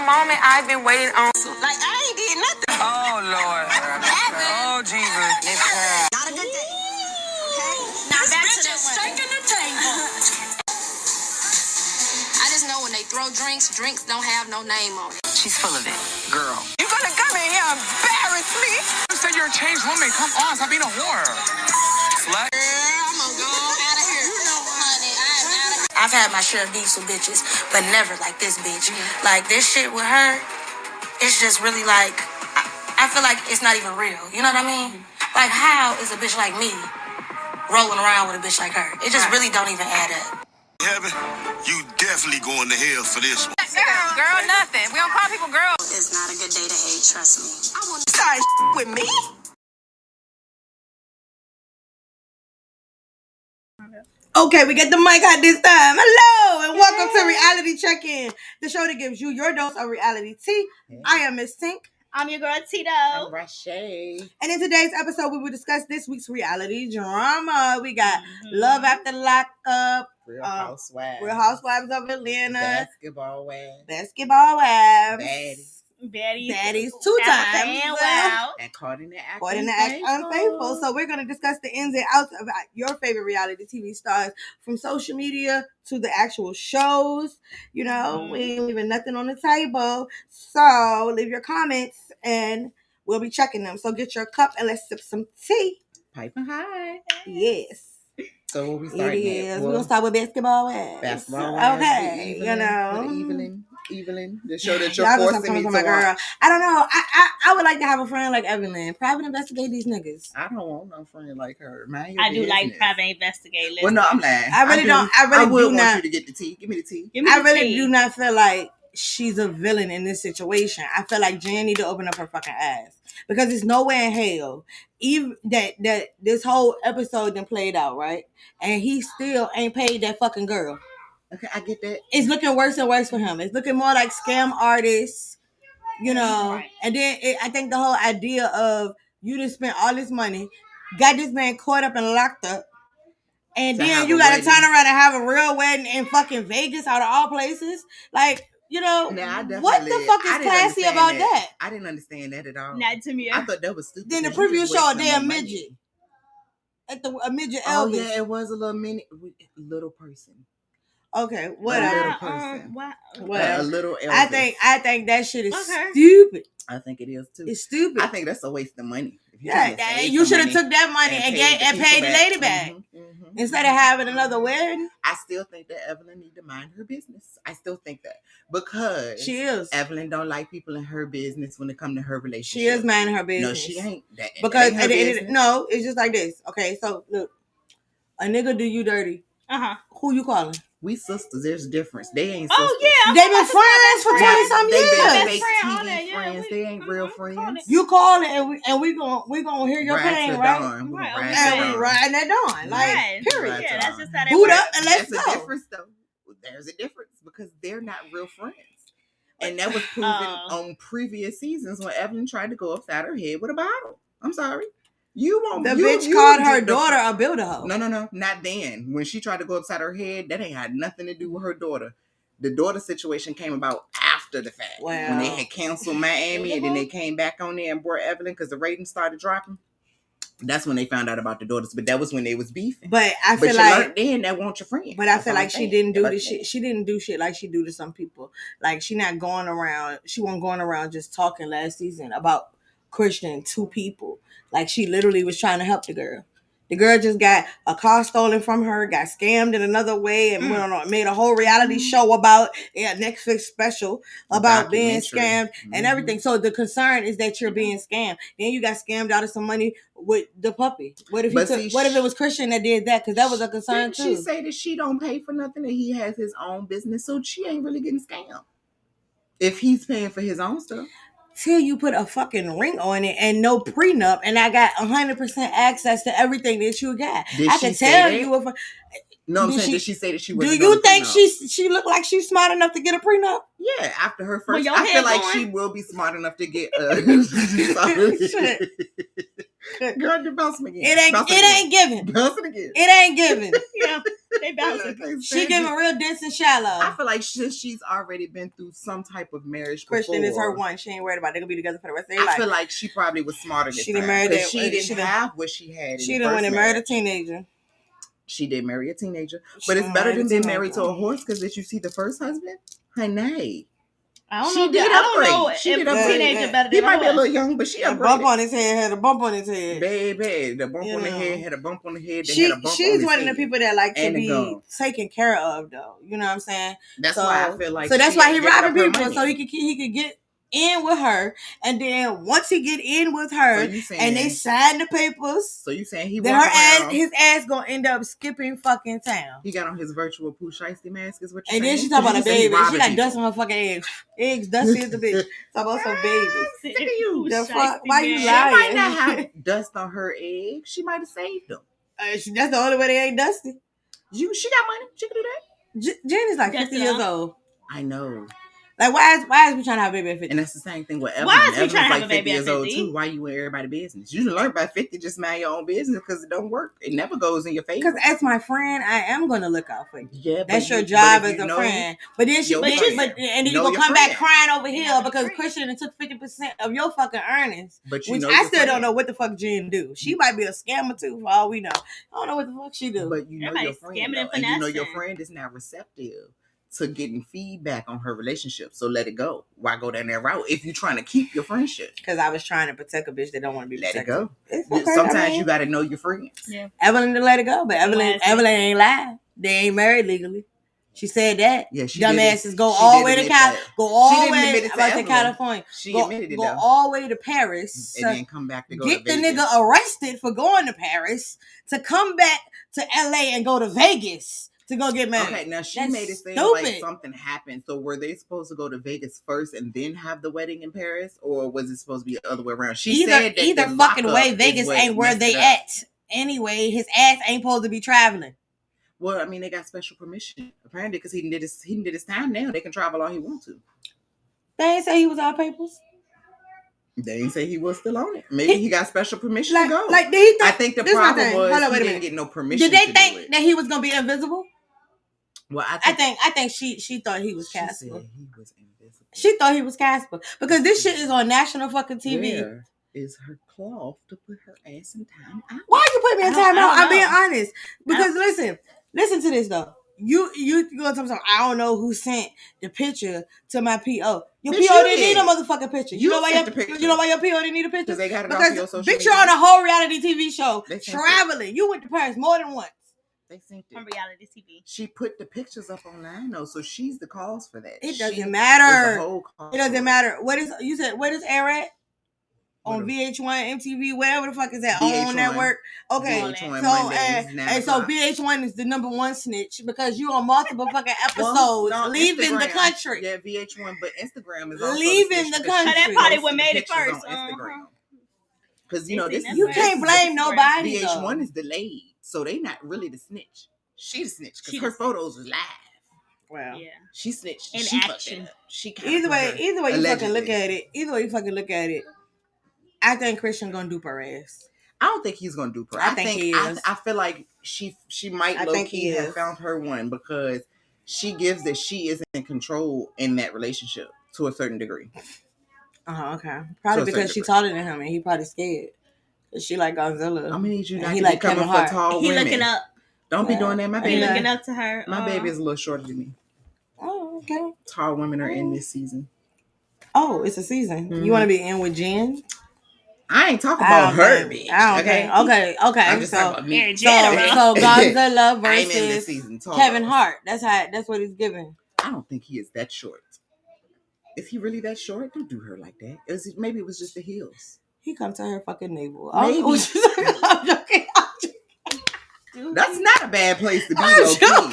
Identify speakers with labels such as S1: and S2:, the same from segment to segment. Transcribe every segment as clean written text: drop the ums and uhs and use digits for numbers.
S1: Moment I've been waiting on.
S2: Like, I ain't did nothing.
S1: Oh, Lord. Oh, Jesus.
S2: This girl. Not a good day. Okay? Now back to that one. Shaking the table. I just know when they throw drinks don't have no name on it.
S1: She's full of it. Girl.
S2: You gonna come in here and embarrass me?
S1: You said you're a changed woman. Come on, stop being a whore. Slut.
S2: Girl, I'm gonna go out of here. You know what, honey? I'm out of here.
S3: I've had my share of beefs with bitches, but never like this bitch. Like, this shit with her, it's just really like, I feel like it's not even real. You know what I mean? Like, how is a bitch like me rolling around with a bitch like her? It just really don't even add up.
S4: Heaven, you definitely going to hell for this one.
S1: Girl, nothing. We don't call people girls.
S3: It's not a good day to hate, trust me.
S2: I want to start with me.
S5: Okay, we get the mic out this time. Hello, and welcome to Reality Check-In, the show that gives you your dose of reality tea. I am Miss Tink.
S6: I'm your girl, Tito.
S7: I'm Rashe.
S5: And in today's episode, we will discuss this week's reality drama. We got Love After Lockup,
S7: Real Housewives.
S5: Real Housewives of Atlanta,
S7: Basketball Wives.
S5: Basketball Wives,
S6: Baddies
S5: 2 times,
S6: wow.
S7: And Caught in the Act.
S5: Caught in the Act Unfaithful. So we're going to discuss the ins and outs of your favorite reality TV stars, from social media to the actual shows. You know, we ain't leaving nothing on the table. So leave your comments and we'll be checking them. So get your cup and let's sip some tea.
S7: Piping high.
S5: Yes.
S7: So what we
S5: It
S7: starting
S5: is.
S7: at?
S5: We're going to start with Basketball Wives.
S7: Basketball Wives.
S5: Okay. You know.
S7: Evelyn. The show that you're
S5: Y'all gonna
S7: forcing me to
S5: my
S7: watch.
S5: girl. I don't know. I would like to have a friend like Evelyn. Private investigate these niggas.
S7: I don't want no friend like her.
S6: I do like private investigate.
S7: Well, no, I'm lying.
S5: I really don't. I really
S7: would
S5: do not
S7: want you to get the tea. Give me the tea.
S5: I really do not feel like she's a villain in this situation. I feel like Jen need to open up her fucking ass, because there's nowhere in hell even that this whole episode then played out, right? And he still ain't paid that fucking girl.
S7: Okay, I get that.
S5: It's looking worse and worse for him. It's looking more like scam artists, you know. Right. And then I think the whole idea of you just spent all this money, got this man caught up and locked up, and then you got to turn around and have a real wedding in fucking Vegas, out of all places. Like, you know, what the fuck is classy about that?
S7: I didn't understand that at all.
S6: Not to me.
S7: I thought that was stupid.
S5: Then the preview show a damn midget. A midget Elvis.
S7: Oh, yeah, it was a little person.
S5: Okay, whatever.
S7: A little Elvis.
S5: I think that shit is stupid.
S7: I think it is too.
S5: It's stupid.
S7: I think that's a waste of money.
S5: Yeah, you should have took that money and paid the lady back instead of having another wedding.
S7: I still think that Evelyn need to mind her business. I still think that, because
S5: she is.
S7: Evelyn don't like people in her business when it comes to her relationship.
S5: She is minding her business.
S7: No, she ain't.
S5: Because no, it's just like this. Okay, so look, a nigga do you dirty. Who you calling?
S7: We sisters. There's a difference. They ain't sisters.
S6: Oh, yeah.
S5: They've been friends for 20-some years.
S7: They've been fake TV friends. They ain't real friends.
S5: You call it and we gonna hear your pain, right?
S7: And we
S5: riding that dawn. Like, period.
S6: Yeah, that's just how that
S5: boot
S6: works.
S5: up and let's go.
S7: That's a difference, though. There's a difference, because they're not real friends. And that was proven on previous seasons when Evelyn tried to go upside her head with a bottle. I'm sorry.
S5: Bitch called her daughter a builder hoe.
S7: No, not then. When she tried to go upside her head, that ain't had nothing to do with her daughter. The daughter situation came about after the fact.
S5: Wow.
S7: When they had canceled Miami and then they came back on there and brought Evelyn because the ratings started dropping. That's when they found out about the daughters, but that was when they was beefing.
S5: But I feel like
S7: then that won't your friend.
S5: But I feel like she didn't do this shit. She didn't do shit like she do to some people. Like, she wasn't going around just talking last season about Christian to people. Like, she literally was trying to help the girl. The girl just got a car stolen from her, got scammed in another way, and made a whole reality show about Netflix special about being scammed and everything. So the concern is that you're being scammed. Then you got scammed out of some money with the puppy. What if it was Christian that did that? Because that was a concern too.
S7: She say that she don't pay for nothing, and he has his own business, so she ain't really getting scammed if he's paying for his own stuff.
S5: Till you put a fucking ring on it and no prenup, and I got 100% access to everything that you got. I can tell you.
S7: No, I'm saying, did she say that she was?
S5: Do you think she looked like she's smart enough to get a prenup?
S7: Yeah, after her first, I feel like she will be smart enough to get Girl, bounce him again.
S5: It ain't giving.
S7: Bounce it again.
S5: It ain't giving.
S6: Yeah, they bouncing.
S5: She giving real dense and shallow.
S7: I feel like she's already been through some type of marriage
S5: Christian
S7: before.
S5: is her one. She ain't worried about it. They're gonna be together for the rest of their life.
S7: I feel like she probably was smarter this
S5: she
S7: time.
S5: Didn't marry that.
S7: She didn't have what she had.
S5: She didn't want to marry a teenager.
S7: She did marry a teenager, but it's better than being married to a horse. Because did you see the first husband? Honey.
S6: I don't
S7: know.
S6: I don't know if
S7: She did
S6: a teenager better than
S7: he might be a little young, but she
S5: upgraded. Bump on his head had a bump on his head.
S7: Baby, the bump on the head had a bump on the head.
S5: She's one of the people that like to be taken care of, though. You know what I'm saying?
S7: That's why I feel like.
S5: So that's why he robbing people, so he could get in with her, and then once he get in with her, and they sign the papers.
S7: So you saying
S5: his ass gonna end up skipping fucking town?
S7: He got on his virtual Pooh Shiesty mask, is what you
S5: saying? And then she talk about a baby. She like dusting her fucking eggs dusty as the bitch. Talk about some babies.
S7: Sick of you.
S5: The fuck? Why you lying?
S7: She might not have dust on her eggs. She might have saved them.
S5: That's the only way they ain't dusty.
S7: She got money. She can do that.
S5: Jen is like 50 years old.
S7: I know.
S5: Like, why is we trying to have a baby at 50?
S7: And that's the same thing with Evelyn.
S6: Why is we
S7: Evelyn's
S6: trying to have
S7: like
S6: a baby
S7: 50
S6: at
S7: years old
S6: 50?
S7: too. Why you in everybody's business? You learn by 50, just mind your own business because it don't work. It never goes in your favor.
S5: Because as my friend, I am gonna look out for you.
S7: Yeah,
S5: that's your job as a friend. But then and then you gonna come back crying over here because Christian took 50% of your fucking earnings. Which I still don't know what the fuck Jen do. She might be a scammer too, for all we know. I don't know what the fuck she do.
S7: But you know your friend, and you know your friend is not receptive to getting feedback on her relationship, so let it go. Why go down that route if you're trying to keep your friendship?
S5: Because I was trying to protect a bitch that don't want to be protected.
S7: Let it go. Okay, sometimes you got to know your friends.
S6: Yeah.
S5: Evelyn to let it go, but Evelyn ain't lie. They ain't married legally. She said that.
S7: Yeah, she
S5: dumbasses go all the way to California. Go all the way to California.
S7: She admitted it.
S5: Go all the way to Paris
S7: and then come back to go.
S5: Get the nigga arrested for going to Paris to come back to LA and go to Vegas to go get married.
S7: Okay, now she made it seem like something happened. So were they supposed to go to Vegas first and then have the wedding in Paris, or was it supposed to be the other way around? She said that
S5: either fucking way. Vegas ain't where they at anyway. His ass ain't supposed to be traveling.
S7: Well, I mean, they got special permission apparently because he did his time. Now they can travel all he wants to.
S5: They ain't say he was out papers.
S7: They didn't say he was still on it. Maybe he got special permission to go.
S5: Like, did he
S7: I think the problem was he didn't get no permission.
S5: Did they think that he was gonna be invisible?
S7: Well,
S5: I think she thought he was Casper.
S7: Said he was invisible.
S5: She thought he was Casper because this shit is on national fucking TV.
S7: Where is her cloth to put her ass in time out?
S5: Why you put me in time out? I'm being honest because listen to this though. You gonna tell me something? I don't know who sent the picture to my PO. Your PO didn't need a motherfucking picture. You know why your PO didn't need a picture?
S7: Because they got it off your social media.
S5: Bitch, you're on a whole reality TV show traveling. You went to Paris more than once.
S7: They synced it.
S6: On reality TV.
S7: She put the pictures up online though, so she's the cause for that.
S5: It doesn't matter. It doesn't matter. What is air at? On VH1, MTV, whatever the fuck is that on network? Okay, so VH1 is the number one snitch because you on multiple fucking episodes leaving the country.
S7: Yeah, VH1, but Instagram is also
S5: leaving the country.
S6: That probably what made it first.
S7: Because you know this
S5: you can't blame nobody.
S7: VH1 is delayed, so they not really the snitch. She the snitch because her photos is live.
S5: Wow.
S6: Yeah.
S7: She snitched
S6: in action.
S5: Either way you fucking look at it. I think Christian gonna dupe her ass.
S7: I don't think he's gonna dupe her.
S5: I think he is.
S7: I feel like she might low key have found her one because she gives that she is in control in that relationship to a certain degree.
S5: Okay. Probably because she taller than him and he probably scared. Cause she like Godzilla.
S7: I'm gonna need you not to
S5: be
S7: like coming for tall women.
S6: He looking up.
S7: Don't be doing that, my baby.
S6: He looking up to her.
S7: My baby is a little shorter than me.
S5: Oh, okay.
S7: Tall women are in this season.
S5: Oh, it's a season. Mm-hmm. You want to be in with Jen?
S7: I ain't talking about her, bitch.
S5: Okay.
S7: I'm just talking about me.
S5: So Godzilla versus Kevin Hart. That's what he's giving.
S7: I don't think he is that short. Is he really that short? Don't do her like that. Maybe it was just the heels.
S5: He come to her fucking navel.
S7: Maybe.
S5: I'm joking.
S7: That's not a bad place to be, though.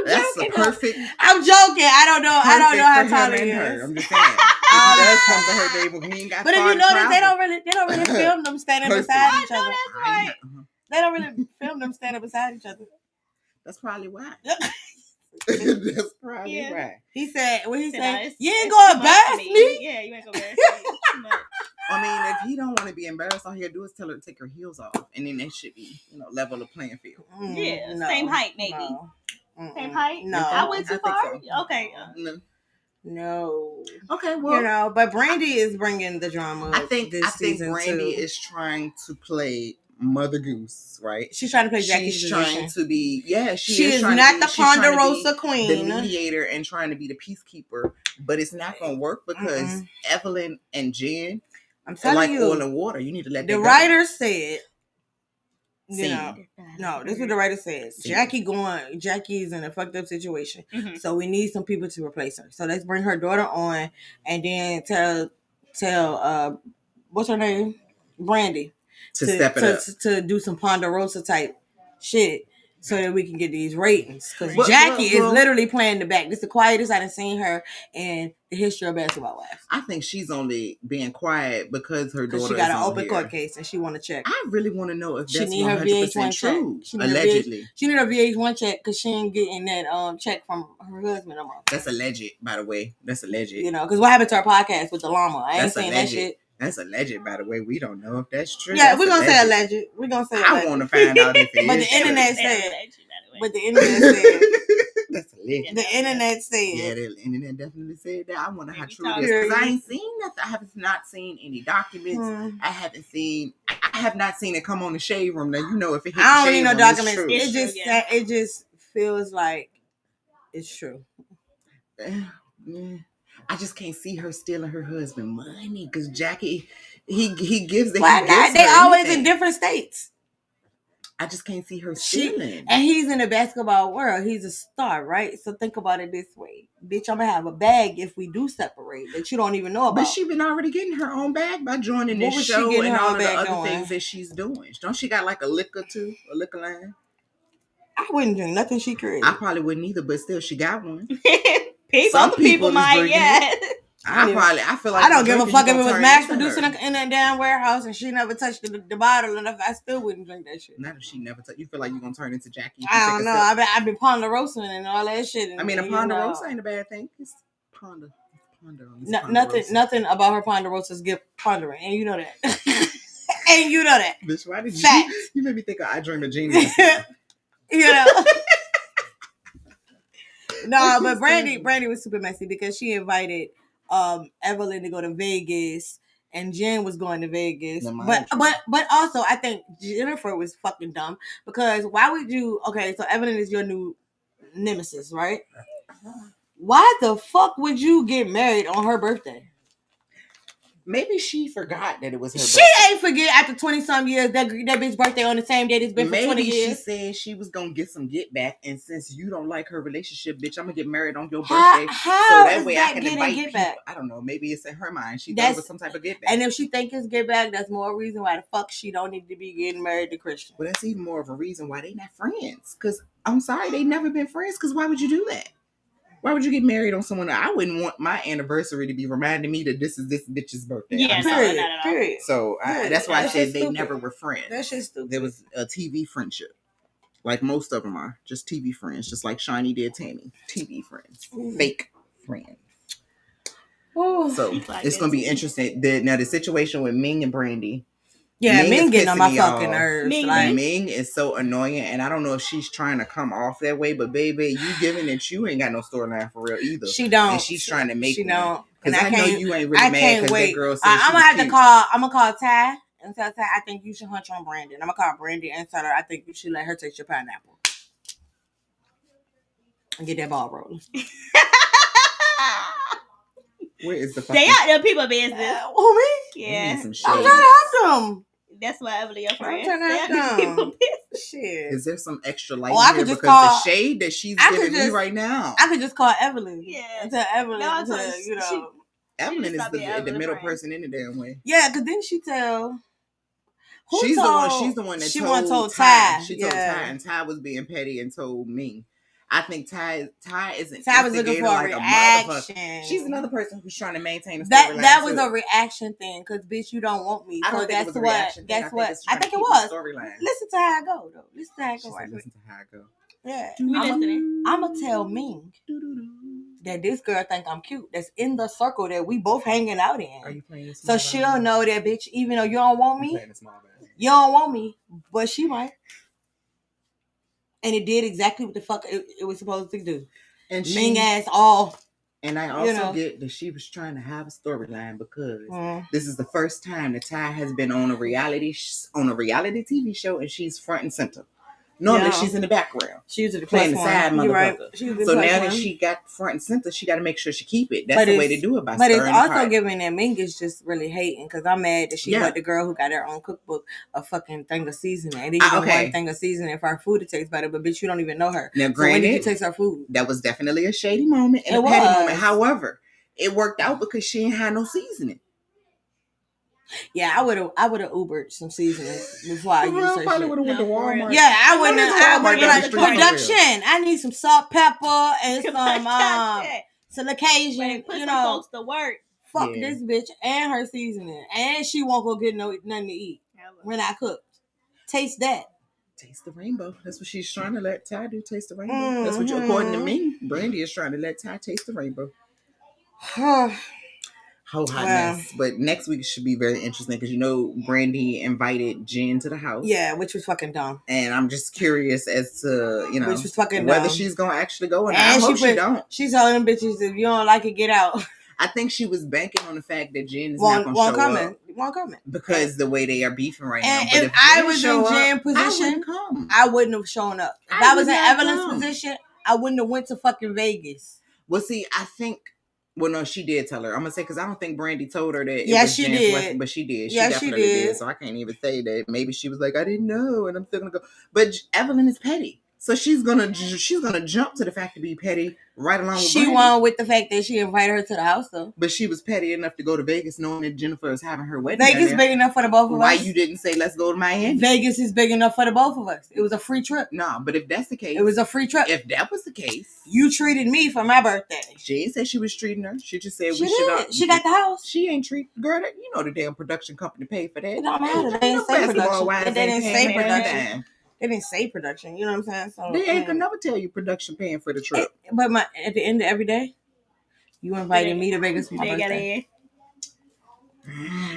S7: That's a perfect.
S5: I'm joking. I don't know how tall he is.
S7: I'm just saying. If he does come to her navel, he ain't got.
S5: But if you notice, they don't really film them standing beside each other.
S6: That's right.
S5: They don't really film them standing beside each other.
S7: That's probably why. That's probably why.
S5: He said, "What he said? You ain't gonna embarrass me."
S6: Yeah, you ain't gonna embarrass me.
S7: I mean, if he don't want to be embarrassed, all he'll do is tell her to take her heels off, and then that should be, level the playing field.
S6: Yeah, same height maybe.
S5: No.
S6: Same height?
S5: No.
S6: I went too far?
S7: So.
S6: Okay.
S5: No.
S7: Okay, well,
S5: but Brandy is bringing the drama.
S7: I think
S5: season
S7: Brandy
S5: too.
S7: is trying to play Mother Goose, right?
S5: She's trying to play Jackie's
S7: She's
S5: position.
S7: trying to be,
S5: she is not the Ponderosa queen,
S7: the mediator, and trying to be the peacekeeper. But it's not going to work because Evelyn and Jen are like oil and water. You need to let
S5: the
S7: that
S5: writer said.
S6: No,
S5: this is what the writer said. Jackie's in a fucked up situation.
S6: Mm-hmm.
S5: So we need some people to replace her. So let's bring her daughter on and then tell what's her name? Brandy.
S7: To step it up.
S5: To do some Ponderosa type shit so that we can get these ratings. Because Jackie is literally playing the back. This is the quietest I've seen her in the history of Basketball Wives.
S7: I think she's only being quiet because her daughter
S5: she got
S7: is
S5: an open
S7: here.
S5: court case and she want to check.
S7: I really want to know if that's
S5: need her
S7: 100%
S5: VH1
S7: true.
S5: check.
S7: Allegedly.
S5: She need her VH1 check because she ain't getting that check from her husband no more.
S7: That's alleged, by the way. That's alleged.
S5: Because what happened to our podcast with the llama? I ain't saying that shit.
S7: That's alleged, by the way. We don't know if that's true.
S5: Yeah, we're going to say alleged. We're going to say alleged.
S7: I want to find out if it is.
S5: But the internet said. But the internet said.
S7: That's alleged.
S5: The internet said.
S7: Yeah, the internet definitely said that. I wonder how true it is. Because I ain't seen nothing. I have not seen any documents. I have not seen it come on the shade room. Now, if it hit
S5: I
S7: the
S5: don't
S7: shade
S5: need no
S7: room,
S5: documents.
S7: it's true.
S5: It just feels like it's true.
S7: I just can't see her stealing her husband money because Jackie, he gives it.
S5: Why not? They always in different states.
S7: I just can't see her stealing.
S5: And he's in the basketball world. He's a star, right? So think about it this way. Bitch, I'm going to have a bag if we do separate that you don't even know about.
S7: But she been already getting her own bag by joining this show and all of the other things that she's doing. Don't she got like a liquor line?
S5: I wouldn't drink nothing she created.
S7: I probably wouldn't either, but still she got one.
S6: Some people might, yeah.
S7: I feel like
S5: I don't give a fuck if it was mass producing in that damn warehouse and she never touched the bottle enough. I still wouldn't drink that shit.
S7: Not if she never touched. You feel like you're gonna turn into Jackie?
S5: I don't know. I've been ponderosa and all that shit.
S7: I mean, a ponderosa ain't a bad thing. It's ponder.
S5: Nothing about her ponderosas get pondering, and you know that. And you know that.
S7: Bitch, why did
S5: Fact.
S7: you made me think of I Dream of Genius?
S5: No, but Brandy was super messy because she invited Evelyn to go to Vegas and Jen was going to Vegas. But also I think Jennifer was fucking dumb because why would you so Evelyn is your new nemesis, right? Why the fuck would you get married on her birthday?
S7: Maybe she forgot that it was her birthday.
S5: She ain't forget after 20-some years that bitch birthday on the same day it's been for 20 years.
S7: Maybe she said she was going to get some get back, and since you don't like her relationship, bitch, I'm going to get married on your birthday.
S5: How
S7: so that way I can
S5: invite get back?
S7: I don't know. Maybe it's in her mind. She thought it was some type of get back.
S5: And if she think it's get back, that's more reason why the fuck she don't need to be getting married to Christian.
S7: Well, that's even more of a reason why they not friends. Because I'm sorry, they never been friends. Because why would you do that? Why would you get married on someone I wouldn't want my anniversary to be reminding me that this is this bitch's birthday?
S6: Yeah,
S5: period.
S7: So that's why I said they never were friends.
S5: That shit's stupid.
S7: There was a TV friendship. Like most of them are. Just TV friends. Just like Shiny did Tammy. TV friends. Fake friends.
S5: Ooh.
S7: So it's going to be interesting. Now the situation with Ming and Brandy.
S5: Yeah, Ming getting on my fucking nerves.
S7: Ming is so annoying, and I don't know if she's trying to come off that way, but baby, you giving that you ain't got no storyline for real either.
S5: She don't.
S7: And she's trying to make
S5: she don't.
S7: Because I know you ain't really mad because that girl said
S5: I'm gonna call Ty and tell Ty I think you should hunch on Brandy. I'm gonna call Brandy and tell her I think you should let her taste your pineapple and get that ball rolling.
S7: Where is the
S6: They out there people business.
S5: Who me?
S6: Yeah.
S5: I'm trying to help them.
S6: That's why Evelyn your friend.
S5: I'm trying to help them. Shit.
S7: Is there some extra light
S5: I
S7: here?
S5: could just
S7: because
S5: call,
S7: the shade that she's giving me right now.
S5: I could just call Evelyn.
S6: Yeah.
S5: And tell Evelyn
S7: Evelyn is the middle person in the damn way.
S5: Yeah, because didn't she tell...
S7: She's the one that told Ty. She told Ty, and Ty was being petty and told me. I think Ty isn't.
S5: Ty was looking for a reaction.
S7: She's another person who's trying to maintain a storyline.
S5: That was a reaction thing, because bitch, you don't want me.
S7: I don't think it was a reaction thing.
S5: I think it was.
S7: Storyline.
S5: Listen to how I go, though. Listen to how I go.
S7: Listen to how I go.
S5: Yeah.
S6: We listening.
S5: I'm gonna tell Ming that this girl think I'm cute. That's in the circle that we both hanging out in.
S7: Are you playing this?
S5: So she'll know that, bitch, even though you don't want me, you don't want me, but she might. And it did exactly what the fuck it was supposed to do. And Ming ass all.
S7: And I also get that she was trying to have a storyline because this is the first time that Ty has been on a reality TV show and she's front and center. Normally she's in the background.
S5: She was
S7: playing the side motherfucker.
S5: Right.
S7: So now that she got front and center, she got to make sure she keep it. That's the way to do it. But it's
S5: also giving that Ming is just really hating because I'm mad that she got the girl who got her own cookbook a fucking thing of seasoning. And even one thing of seasoning for her food to taste better. But bitch, you don't even know her.
S7: Now,
S5: so
S7: granted,
S5: when did you taste her food?
S7: That was definitely a shady moment and a petty moment. However, it worked out because she ain't had no seasoning.
S5: Yeah, I would have Ubered some seasoning before I used her
S7: probably would have went to Walmart.
S5: Yeah, I would have been like, production. I need some salt, pepper, and some occasion.
S6: Put some folks to work.
S5: Fuck this bitch and her seasoning, and she won't go get nothing to eat when I cook. Taste that.
S7: Taste the rainbow. That's what she's trying to let Ty do. Taste the rainbow. That's what you, according to me, Brandy is trying to let Ty taste the rainbow. Whole hot mess. But next week should be very interesting because Brandy invited Jen to the house.
S5: Yeah, which was fucking dumb.
S7: And I'm just curious as to
S5: which was fucking
S7: whether
S5: dumb.
S7: She's gonna actually go or not. I hope she don't.
S5: She's telling them bitches if you don't like it, get out.
S7: I think she was banking on the fact that Jen is not gonna show up.
S5: Won't come in because
S7: the way they are beefing right
S5: now.
S7: But
S5: if I was in Jen's position, I wouldn't have shown up. If I was in Evelyn's position, I wouldn't have went to fucking Vegas.
S7: Well, see, I think. Well, no, she did tell her. I'm gonna say because I don't think Brandy told her that.
S5: Yeah, she did,
S7: but she did. She definitely did. So I can't even say that. Maybe she was like, I didn't know, and I'm still gonna go. But Evelyn is petty, so she's gonna jump to the fact to be petty right along with.
S5: She won with the fact that she invited her to the house, though.
S7: But she was petty enough to go to Vegas, knowing that Jennifer is having her wedding.
S5: Vegas big enough for the both of us.
S7: Why you didn't say let's go to Miami?
S5: Vegas is big enough for the both of us. It was a free trip.
S7: No, but if that's the case,
S5: it was a free trip.
S7: If that was the case,
S5: you treated me for my birthday.
S7: She ain't said she was treating her. She just said
S5: she did. She got the house.
S7: She ain't treat girl. The damn production company paid for that.
S5: It don't matter. They didn't say production. They didn't say production. They didn't say production. You know what I'm saying? So
S7: they ain't gonna never tell you production paying for the trip.
S5: But at the end of every day, you invited me to Vegas for my birthday.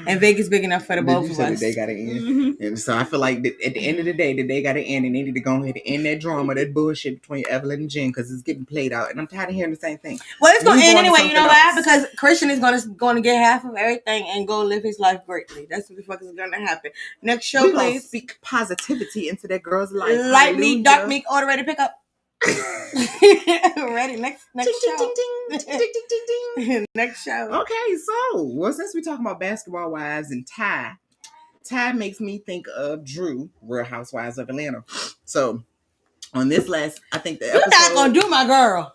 S5: And Vegas big enough for the both of us.
S7: They got to end. And so I feel like at the end of the day, that they got to end, and they need to go ahead and end that drama, that bullshit between Evelyn and Jen, because it's getting played out, and I'm tired of hearing the same thing.
S5: Well, it's gonna end anyway. You know why? Because Christian is gonna get half of everything and go live his life greatly. That's what the fuck is gonna happen. Next show, please.
S7: Speak positivity into that girl's life.
S5: Light meat, dark meat, order ready to pick up. Ready, next show. Next show.
S7: Okay, so since we're talking about basketball wives and Ty makes me think of Drew, Real Housewives of Atlanta. So on this last, I think the episode,
S5: you're not gonna do my girl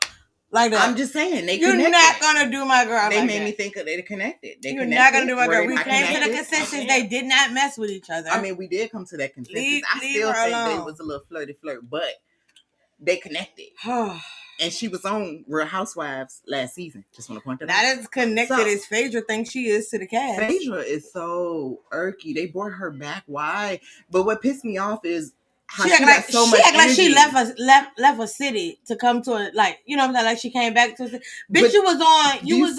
S5: like that.
S7: I'm just saying
S5: you're
S7: connected.
S5: Not gonna do my girl.
S7: They
S5: like
S7: made
S5: that.
S7: me think of they connected.
S5: You're not gonna do my girl. We came to the consensus they did not mess with each other.
S7: I mean, we did come to that consensus. I still think they was a little flirty, but they connected. And she was on Real Housewives last season. Just want to point that out.
S5: Not as connected as Phaedra thinks she is to the cast.
S7: Phaedra is so irky. They brought her back. Why? But what pissed me off is how she got so much energy.
S5: Like she left a city to come to it. Like, you know what I'm saying? Like she came back to it. Bitch, you was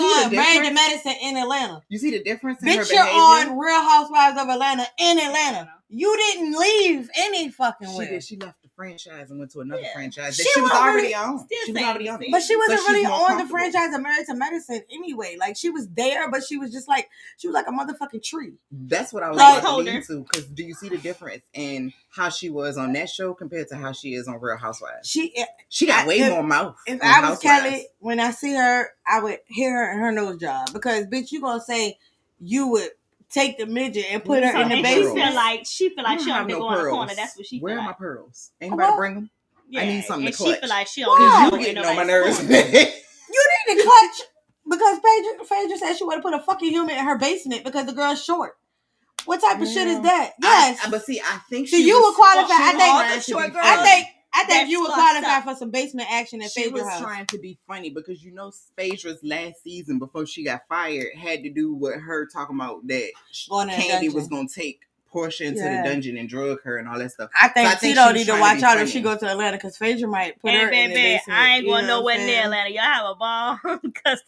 S5: on Brandon Madison in Atlanta.
S7: You see the difference in her behavior?
S5: Bitch, you're on Real Housewives of Atlanta in Atlanta. You didn't leave any fucking way.
S7: She did. She left the franchise and went to another franchise that she was already on. She was already on it.
S5: But she wasn't really on the franchise of Married to Medicine anyway. Like, she was there, but she was just like, she was like a motherfucking tree.
S7: That's what I was like to. Because do you see the difference in how she was on that show compared to how she is on Real Housewives? She got way more mouth.
S5: If I was Kelly, when I see her, I would hit her in her nose job. Because, bitch, you gonna say you would take the midget and put her in the basement.
S6: She feel like she don't go in the corner. That's what she feel.
S7: Where are my pearls? Anybody bring them?
S6: Yeah,
S7: I need something to clutch.
S6: She feel like she don't
S7: you getting on my nerves.
S5: You need to clutch because Phaedra said she would have put a fucking human in her basement because the girl's short. What type of shit is that? Yes.
S7: But see, I think
S5: so you would qualify. I think
S6: That's
S5: you would qualify for some basement action at Phaedra's house.
S7: She was trying to be funny because Phaedra's last season before she got fired had to do with her talking about that Candy was going to take Portia into the dungeon and drug her and all that stuff.
S5: I think Tito need to watch out if she goes to Atlanta because Phaedra might put her in the basement.
S6: I ain't going nowhere near Atlanta. Y'all have a ball. Cause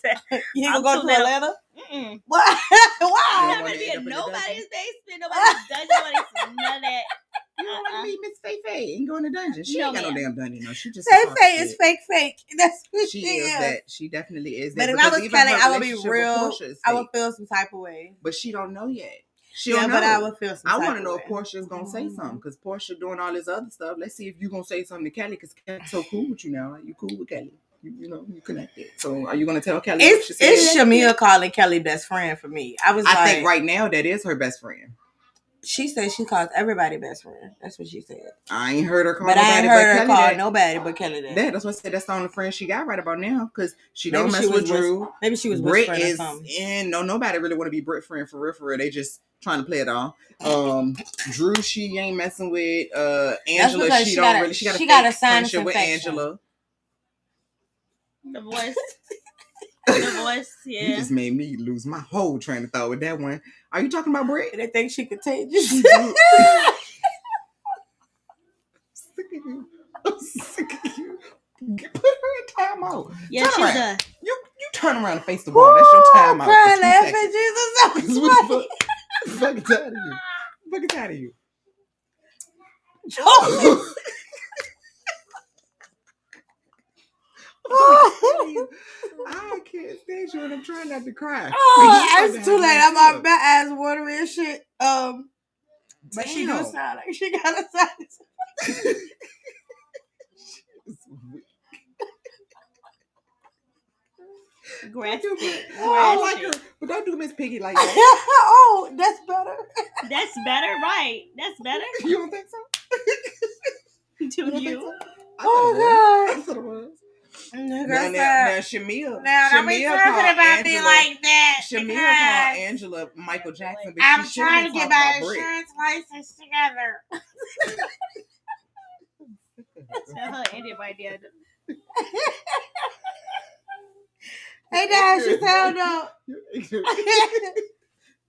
S5: you gonna go to Atlanta?
S6: Mm-mm.
S5: Why?
S6: I never be in nobody's basement. Nobody's dungeon. None of that.
S7: You don't want to meet Miss Faye and go in the dungeon. She ain't got no damn dungeon. No, she just
S5: Faye is fake. That's what
S7: she is. That she definitely is.
S5: But if I was Kelly, I would be real. I would feel some type of way.
S7: But she don't know yet. She
S5: don't know.
S7: But
S5: I would feel some.
S7: I want to know if Portia's gonna say something because Portia doing all this other stuff. Let's see if you gonna say something to Kelly because Kelly's so cool with you now. Like, you cool with Kelly. You know, you connected. So are you gonna tell Kelly?
S5: It's Shamia calling Kelly best friend for me. I
S7: think right now that is her best friend.
S5: She said she calls everybody best friend. That's what she said.
S7: I ain't heard her call
S5: nobody. But I ain't heard her call
S7: that.
S5: nobody but Kelly that.
S7: That's what I said. That's the only friend she got right about now because she don't mess with Drew.
S5: Maybe she was
S7: Britt
S5: with
S7: is in. No, nobody really want to be Britt friend for real. They just trying to play it all. Drew, she ain't messing with. Angela, she don't really. She got a friendship with Angela.
S6: The voice. The voice, yeah.
S7: You just made me lose my whole train of thought with that one. Are you talking about Britt?
S5: They think she contagious.
S7: I'm sick of you. Put her in timeout.
S6: Yeah, she's done.
S7: You turn around and face the wall. That's your timeout.
S5: Crying laughing, Jesus.
S7: Fucking tired of you. Fucking tired of you. I can't stand you and I'm trying not to cry.
S5: It's too late. I'm on my ass watering and shit. But she do sound like she got a sinus.
S6: Grasping.
S7: I like her, but don't do Miss Piggy like that.
S5: Oh, that's better.
S6: That's better, right? That's better.
S7: You don't think so?
S6: Do you?
S5: Oh, God.
S7: That's what it was.
S5: Now,
S7: Shamia.
S5: Now, don't be talking about me like that.
S7: Shamia called Angela Michael Jackson, but
S5: I'm
S7: she
S5: trying to get my
S7: insurance
S5: license together.
S6: Tell her ended right there.
S5: Hey, Dad, she found out.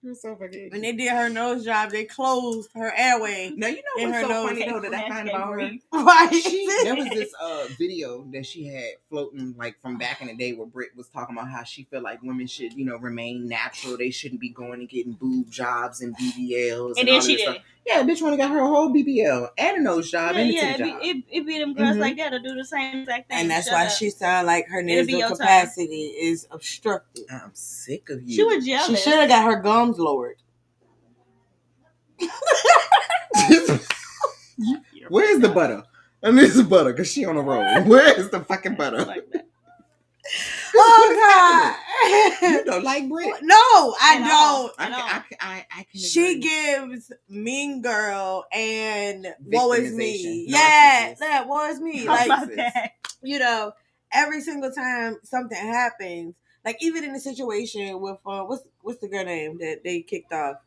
S7: You're so fucking.
S5: When they did her nose job, they closed her airway.
S7: Now, you know what's so funny, though, that I found about her?
S5: Right.
S7: There was this video that she had floating, like, from back in the day where Britt was talking about how she felt like women should, remain natural. They shouldn't be going and getting boob jobs and BBLs. And then she did. Yeah, bitch wanna got her whole BBL and a nose job and a titty job.
S6: It be them girls like that to do the same exact thing.
S5: And that's why she sound like her nasal capacity is obstructed.
S7: I'm sick of you.
S6: She was jealous.
S5: She should have got her gums lowered.
S7: Where's the butter? I need some butter because she on the road. Where is the fucking butter?
S6: Like that.
S5: Oh God!
S7: You don't like Britt?
S5: No, I don't.
S7: I can.
S5: She gives Mean Girl and Woe Is Me.
S7: Narcissist.
S5: Yeah, Woe Is Me. Like, every single time something happens, like even in the situation with what's the girl name that they kicked off?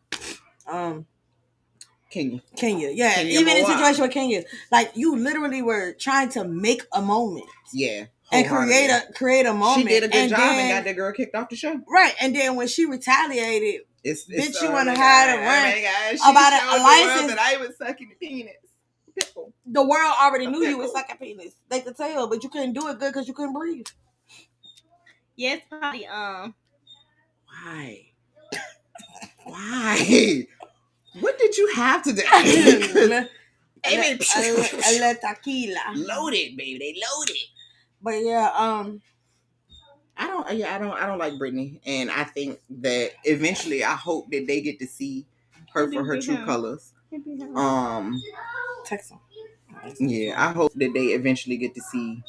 S5: Kenya. Yeah, Kenya even in the situation with Kenya, like you literally were trying to make a moment.
S7: Yeah.
S5: And create a moment.
S7: She did a good job and got that girl kicked off the show.
S5: Right. And then when she retaliated, bitch, you want to hide and run
S7: about a license. That I was sucking the penis.
S5: The world already knew you was sucking penis. They could tell, but you couldn't do it good because you couldn't breathe.
S6: Yes, probably.
S7: Why? Why? What did you have today?
S5: A tequila.
S7: Loaded, baby. They loaded.
S5: But yeah,
S7: I don't like Brittany, and I think that eventually, I hope that they get to see her for her true colors.
S5: Text them.
S7: Yeah, I hope that they eventually get to see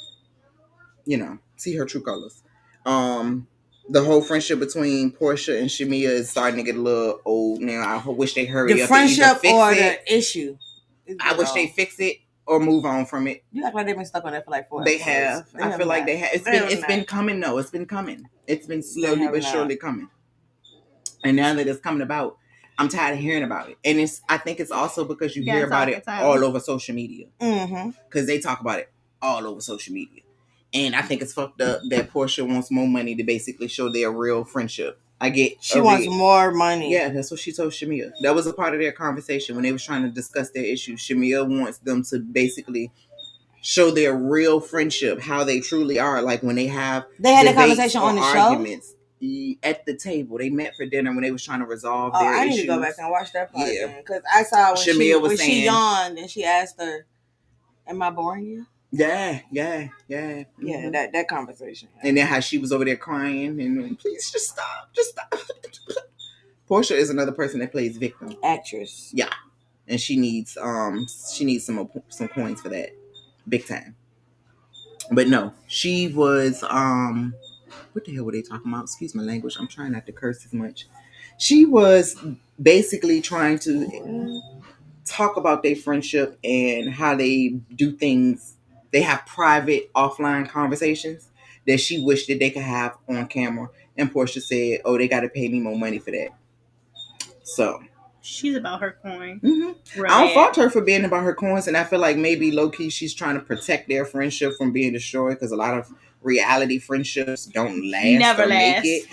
S7: her true colors. The whole friendship between Portia and Shamia is starting to get a little old now. I wish they hurry up.
S5: The friendship or the issue?
S7: I wish they fix it. Or move on from it.
S5: You act like they've been stuck on that for like 4
S7: They have. I feel like they have. It's been coming though. It's been coming. It's been slowly but surely coming. And now that it's coming about, I'm tired of hearing about it. And I think it's also because you hear about it all over social media. Because they talk about it all over social media. And I think it's fucked up that Portia wants more money to basically show their real friendship. I get
S5: She wants more money.
S7: Yeah, that's what she told Shamia. That was a part of their conversation when they was trying to discuss their issues. Shamia wants them to basically show their real friendship, how they truly are. Like when they had a conversation on the arguments at the table. They met for dinner when they was trying to resolve their issues.
S5: I need to go back and watch that part again because I saw when she yawned and she asked her, "Am I boring you?"
S7: Yeah.
S5: Mm-hmm. That conversation.
S7: And then how she was over there crying and please just stop. Portia is another person that plays victim.
S5: Actress.
S7: Yeah. And she needs some coins for that. Big time. But no, she was what the hell were they talking about? Excuse my language. I'm trying not to curse as much. She was basically trying to talk about their friendship and how they do things. They have private offline conversations that she wished that they could have on camera. And Portia said, "Oh, they got to pay me more money for that." So
S6: she's about her coin.
S7: Mm-hmm. I don't fault her for being about her coins, and I feel like maybe low key she's trying to protect their friendship from being destroyed because a lot of reality friendships don't last make it.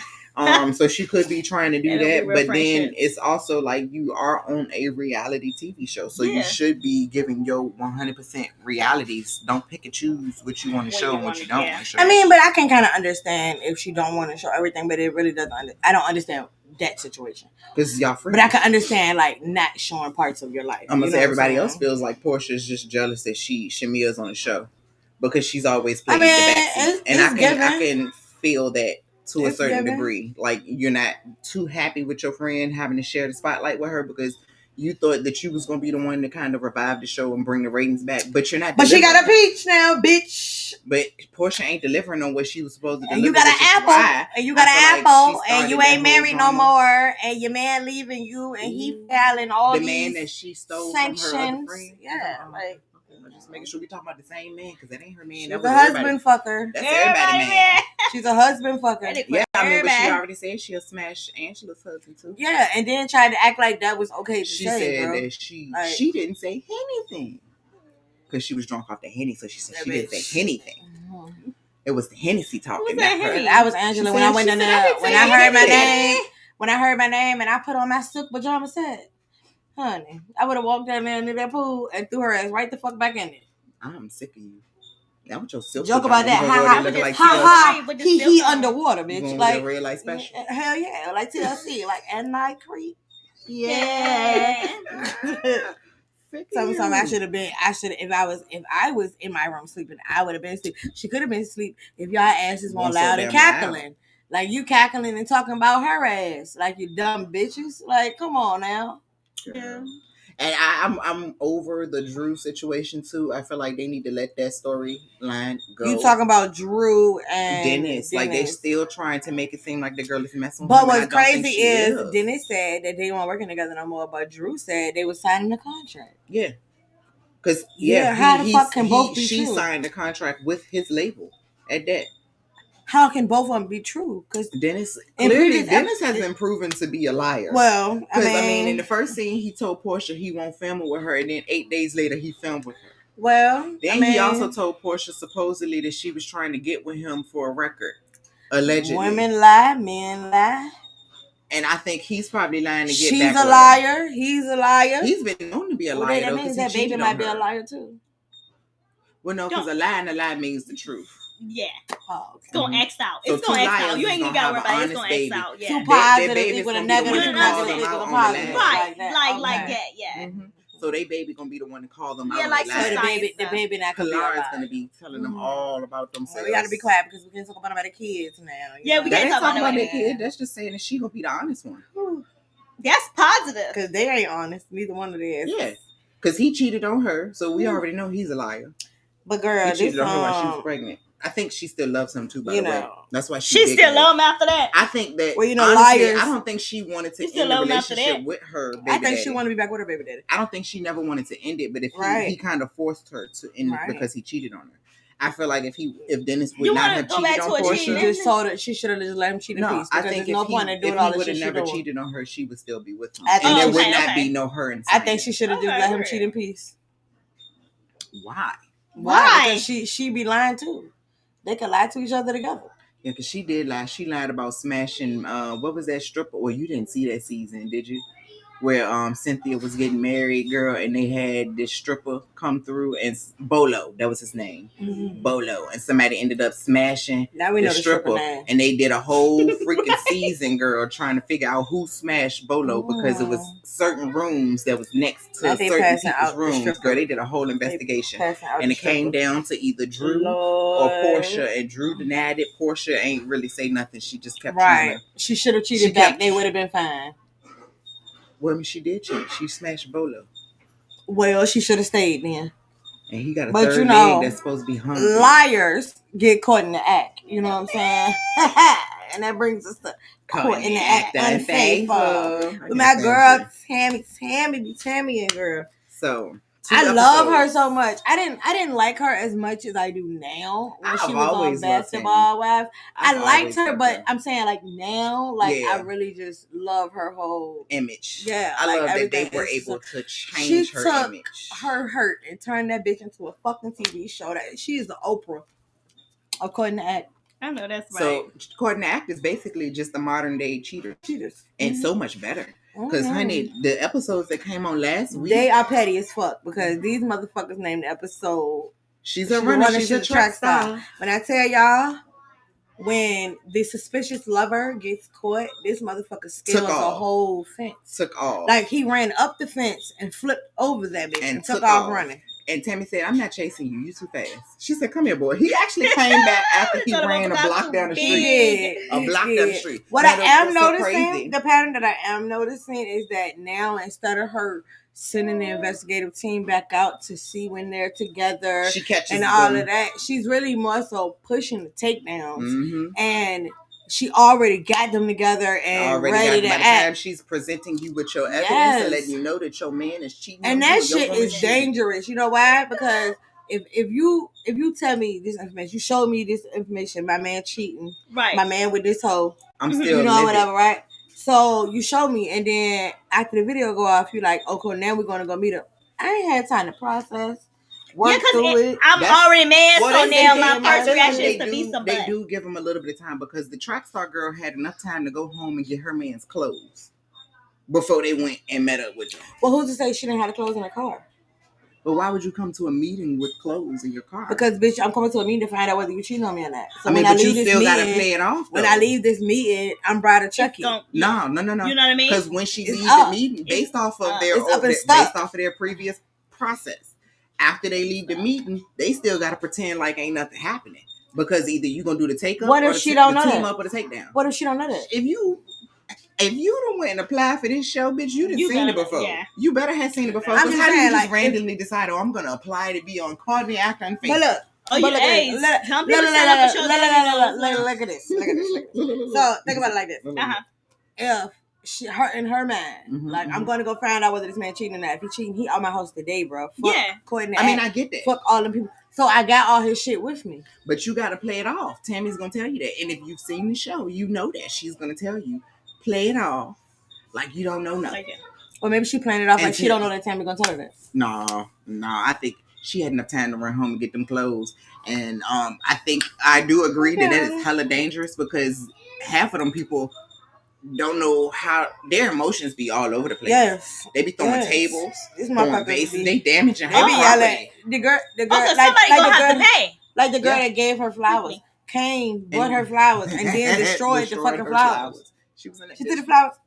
S7: So she could be trying to do that, but then it's also like you are on a reality TV show, so you should be giving your 100% realities. Don't pick and choose what you want to show and what you don't want to show.
S5: I mean, but I can kind of understand if she don't want to show everything, but it really doesn't. I don't understand that situation
S7: because y'all friends.
S5: But I can understand like not showing parts of your life.
S7: I'm gonna say everybody else feels like Portia's just jealous that Shamia's on the show because she's always playing the backseat, and I can feel that to a certain degree. Like you're not too happy with your friend having to share the spotlight with her because you thought that you was gonna be the one to kind of revive the show and bring the ratings back, but you're not.
S5: But she got a peach now, bitch.
S7: But Portia ain't delivering on what she was supposed to deliver.
S5: And you got an apple, and you got an apple, and you ain't married no more, and your man leaving you, and he filing all these
S7: man that she stole sanctions. From her other friend.
S5: Yeah, like.
S7: Just making sure we talking about the same man because that ain't her man.
S5: She's a husband fucker.
S7: That's everybody man.
S5: She's a husband fucker.
S7: Yeah, I mean, but she already said she'll smash Angela's husband too.
S5: Yeah, and then tried to act like that was okay to
S7: she
S5: say.
S7: She said
S5: bro.
S7: that she didn't say anything because she was drunk off the Henny, so she said she didn't say anything. Mm-hmm. It was the Hennessy talking.
S5: That was Angela when I went in there. When I heard my name. When I heard my name and I put on my silk pajama set, honey, I would have walked down there into that pool and threw her ass right the fuck back in it.
S7: I'm sick of you. That was your silk.
S5: Joke about that. Ha. He underwater, bitch. Like
S7: red light special.
S5: Hell yeah, like TLC, like at night creep. Yeah. Something I should have been. If I was in my room sleeping, I would have been asleep. She could have been asleep if y'all asses weren't loud and cackling. Like you cackling and talking about her ass, like you dumb bitches. Like come on now.
S7: Yeah. And I'm over the Drew situation too. I feel like they need to let that storyline go.
S5: You talking about Drew and
S7: Dennis. Like they still trying to make it seem like the girl is messing with
S5: him.
S7: But
S5: what's crazy is Dennis said that they weren't working together no more, but Drew said they were signing the contract.
S7: Yeah. Because
S5: how the fuck can both be
S7: she
S5: true?
S7: signed the contract with his label at that.
S5: How can both of them be true? Because
S7: Dennis has been proven to be a liar.
S5: Well,
S7: I mean, in the first scene, he told Portia he won't film it with her, and then 8 days later, he filmed with her.
S5: Well,
S7: then he also told Portia supposedly that she was trying to get with him for a record. Allegedly,
S5: women lie, men lie,
S7: and I think he's probably lying to get
S5: She's
S7: back.
S5: She's a liar. He's a liar.
S7: He's been known to be a liar.
S5: That means that baby might be a liar too.
S7: Well, no, because a lie means the truth.
S6: Yeah.
S5: Oh, okay.
S6: It's gonna X out. It's gonna X out. You ain't even gotta worry about it. It's gonna X out. Yeah.
S5: Two positive equal a negative, negative equal a positive.
S6: Right. Like that. Yeah.
S7: Mm-hmm. So they baby gonna be the one to call them out.
S5: Yeah, like the baby not gonna be
S7: Kalara's gonna be telling them all about themselves.
S5: We gotta be quiet because we can't talk about the kids now.
S6: Yeah, we can't talk about
S7: their kids. That's just saying that she gonna be the honest one.
S6: That's positive.
S5: Because they ain't honest. Neither one of theirs.
S7: Yeah. Because he cheated on her, so we already know he's a liar.
S5: But girl,
S7: he cheated on her while she was pregnant. I think she still loves him too, by the way. That's why
S6: she still love him after that.
S7: I think that,
S5: honestly,
S7: liars. I don't think she wanted to end the relationship with her baby
S5: I think
S7: daddy.
S5: she wanted to be back with her baby daddy.
S7: I don't think she never wanted to end it, but if he kind of forced her to end it because he cheated on her. I feel like if Dennis would not have cheated on Portia,
S5: she just told her she should have just let him cheat in peace.
S7: I think
S5: there's no point in doing all this shit.
S7: If he would have never cheated on her, she would still be with him, and there would not be no her inside.
S5: I think she should have just let him cheat in peace.
S7: Why?
S5: Because she be lying too. They could lie to each other together.
S7: Yeah, because she did lie. She lied about smashing, what was that stripper? Well, you didn't see that season, did you? Where Cynthia was getting married, girl, and they had this stripper come through, and Bolo, that was his name, Bolo, and somebody ended up smashing the stripper, and they did a whole freaking season, girl, trying to figure out who smashed Bolo because it was certain rooms that was next to certain people's rooms. Girl, they did a whole investigation, and it came down to either Drew or Portia, and Drew denied it. Portia ain't really say nothing. She just kept trying.
S5: She should have cheated back. They would have been fine.
S7: Well, she did cheat. She smashed Bolo.
S5: Well, she should have stayed then.
S7: And he got a third leg that's supposed to be hungry.
S5: Liars get caught in the act. You know what I'm saying? And that brings us to caught in the act, unfaithful. With my girl Tammy and girl.
S7: So
S5: I love her so much. I didn't like her as much as I do now when she was on Basketball Wives. I liked her, but I'm saying like now, like I really just love her whole
S7: image.
S5: Yeah,
S7: I love that they were able to change her image.
S5: Her hurt and turn that bitch into a fucking TV show. That she is the Oprah according to Act.
S6: I know that's right.
S7: So according to Act is basically just the modern day cheaters, and so much better. Because, honey, the episodes that came on last week...
S5: They are petty as fuck. Because these motherfuckers named the episode...
S7: She's a runner. She's a track star.
S5: When I tell y'all, when the suspicious lover gets caught, this motherfucker scales a whole fence.
S7: Took off.
S5: Like, he ran up the fence and flipped over that bitch and took off running.
S7: And Tammy said, I'm not chasing you. You too fast. She said, come here, boy. He actually came back after he ran a block down the street. A block down the street.
S5: What I am noticing, the pattern that I am noticing is that now instead of her sending the investigative team back out to see when they're together
S7: she catches
S5: and all of that, she's really more so pushing the takedowns.
S7: Mm-hmm.
S5: And she already got them together and ready to act. By the time
S7: she's presenting you with your evidence and letting you know that your man is cheating
S5: and that shit is dangerous. You know why? Because if you tell me this information, you show me this information, my man cheating,
S6: right?
S5: My man with this hoe,
S7: I'm still
S5: whatever, right? So you show me, and then after the video go off, you're like, okay, now we're gonna go meet up. I ain't had time to process. Work through it.
S6: I'm already mad, so now my first reaction is to be somebody.
S7: They do give them a little bit of time because the track star girl had enough time to go home and get her man's clothes before they went and met up with him.
S5: Well, who's to say she didn't have the clothes in her car?
S7: But why would you come to a meeting with clothes in your car?
S5: Because, bitch, I'm coming to a meeting to find out whether you cheating on me or not. So
S7: I mean, but you still gotta play it off.
S5: When I leave this meeting, I'm Bride of Chucky.
S7: No.
S6: You know what I mean?
S7: Because when she leaves the meeting, based off of their previous process. After they leave the meeting, they still got to pretend like ain't nothing happening because either you gonna do the take up,
S5: what if she don't know
S7: team
S5: that?
S7: Up or the takedown.
S5: What if she don't know that?
S7: If you don't went and apply for this show, bitch, you didn't seen it before. Yeah. You better have seen it before. Because how do you just randomly decide, I'm gonna apply to be on Caught in the Act on Facebook?
S5: But look. Look at this. So think about it like this. If her in her mind, I'm gonna go find out whether this man cheating or not. If he cheating, he on my house today, bro. Fuck Courtney.
S7: I mean, I get that.
S5: Fuck all them people. So I got all his shit with me.
S7: But you gotta play it off. Tammy's gonna tell you that, and if you've seen the show, you know that she's gonna tell you, play it off like you don't know nothing.
S5: Or maybe she playing it off like she don't know that Tammy gonna tell her that.
S7: No. I think she had enough time to run home and get them clothes, and I think I do agree that is hella dangerous because half of them people don't know how their emotions be all over the place.
S5: Yes,
S7: they be throwing tables, throwing vases. They damaging her.
S5: They be yelling. The girl, like the girl that gave her flowers, came, bought her flowers, and then destroyed the fucking flowers.
S7: She was in that.
S5: She did the flowers.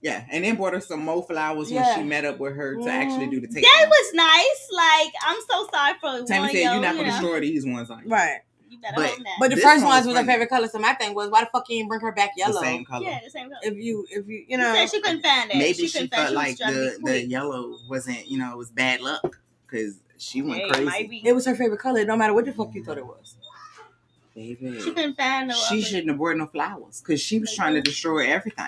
S7: Yeah, and then bought her some more flowers when she met up with her to actually do the take.
S6: That was nice. Like, I'm so sorry for
S7: Tammy said you're not gonna destroy these ones, like
S5: right.
S6: But
S5: the first ones was her favorite color. So my thing was, why the fuck you didn't bring her back yellow?
S7: The same color.
S6: Yeah, the same color.
S5: If you know,
S6: she said she couldn't find it.
S7: Maybe she felt like the yellow wasn't, it was bad luck because she went crazy.
S5: It was her favorite color. No matter what the fuck you thought it was.
S7: Baby,
S6: she couldn't find no.
S7: She shouldn't have brought no flowers because she was trying to destroy everything.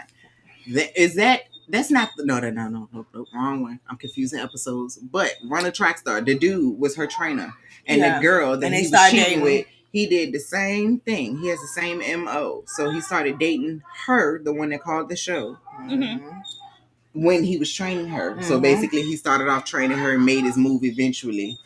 S7: That's not the no, wrong one. I'm confusing episodes. But Runner Track Star, the dude was her trainer, and the girl that he was cheating with. He did the same thing. He has the same MO. So he started dating her, the one that called the show, when he was training her. So basically, he started off training her and made his move eventually.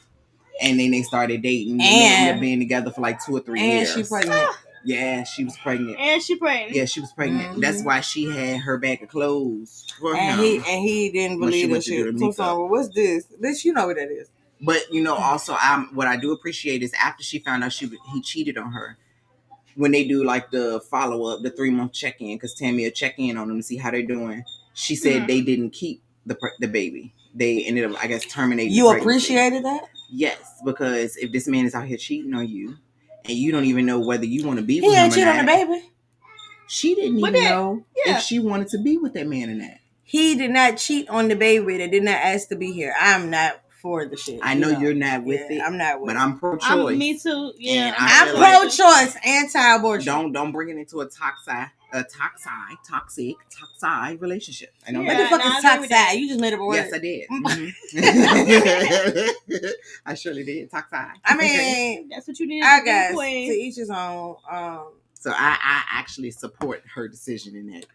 S7: And then they started dating. And they ended up being together for like 2 or 3 years.
S5: And she pregnant.
S7: Yeah, she was pregnant.
S6: And she pregnant.
S7: Yeah, she was pregnant. Mm-hmm. That's why she had her bag of clothes for
S5: and
S7: him.
S5: He didn't believe that shit. So what's this? Bitch, you know what that is.
S7: But also, what I do appreciate is after she found out he cheated on her, when they do like the follow up, the 3-month check in, because Tammy will check in on them to see how they're doing. She said they didn't keep the baby. They ended up, I guess, terminating.
S5: You appreciated that?
S7: Yes, because if this man is out here cheating on you, and you don't even know whether you want to be with him or not.
S5: He ain't cheated on the baby.
S7: She didn't even know if she wanted to be with that man or not.
S5: He did not cheat on the baby that did not ask to be here. I'm not for the shit.
S7: I know you're not with it.
S5: I'm not with it.
S7: But I'm pro-choice.
S6: Me too. Yeah.
S5: I'm pro-choice, anti-abortion.
S7: Don't bring it into a toxic relationship. I know.
S5: What the fuck is toxic? You just made up a word.
S7: Yes, I did. Mm-hmm. I surely did. Toxic.
S5: I mean,
S6: that's what you need.
S5: I guess to each his own.
S7: So I actually support her decision in that.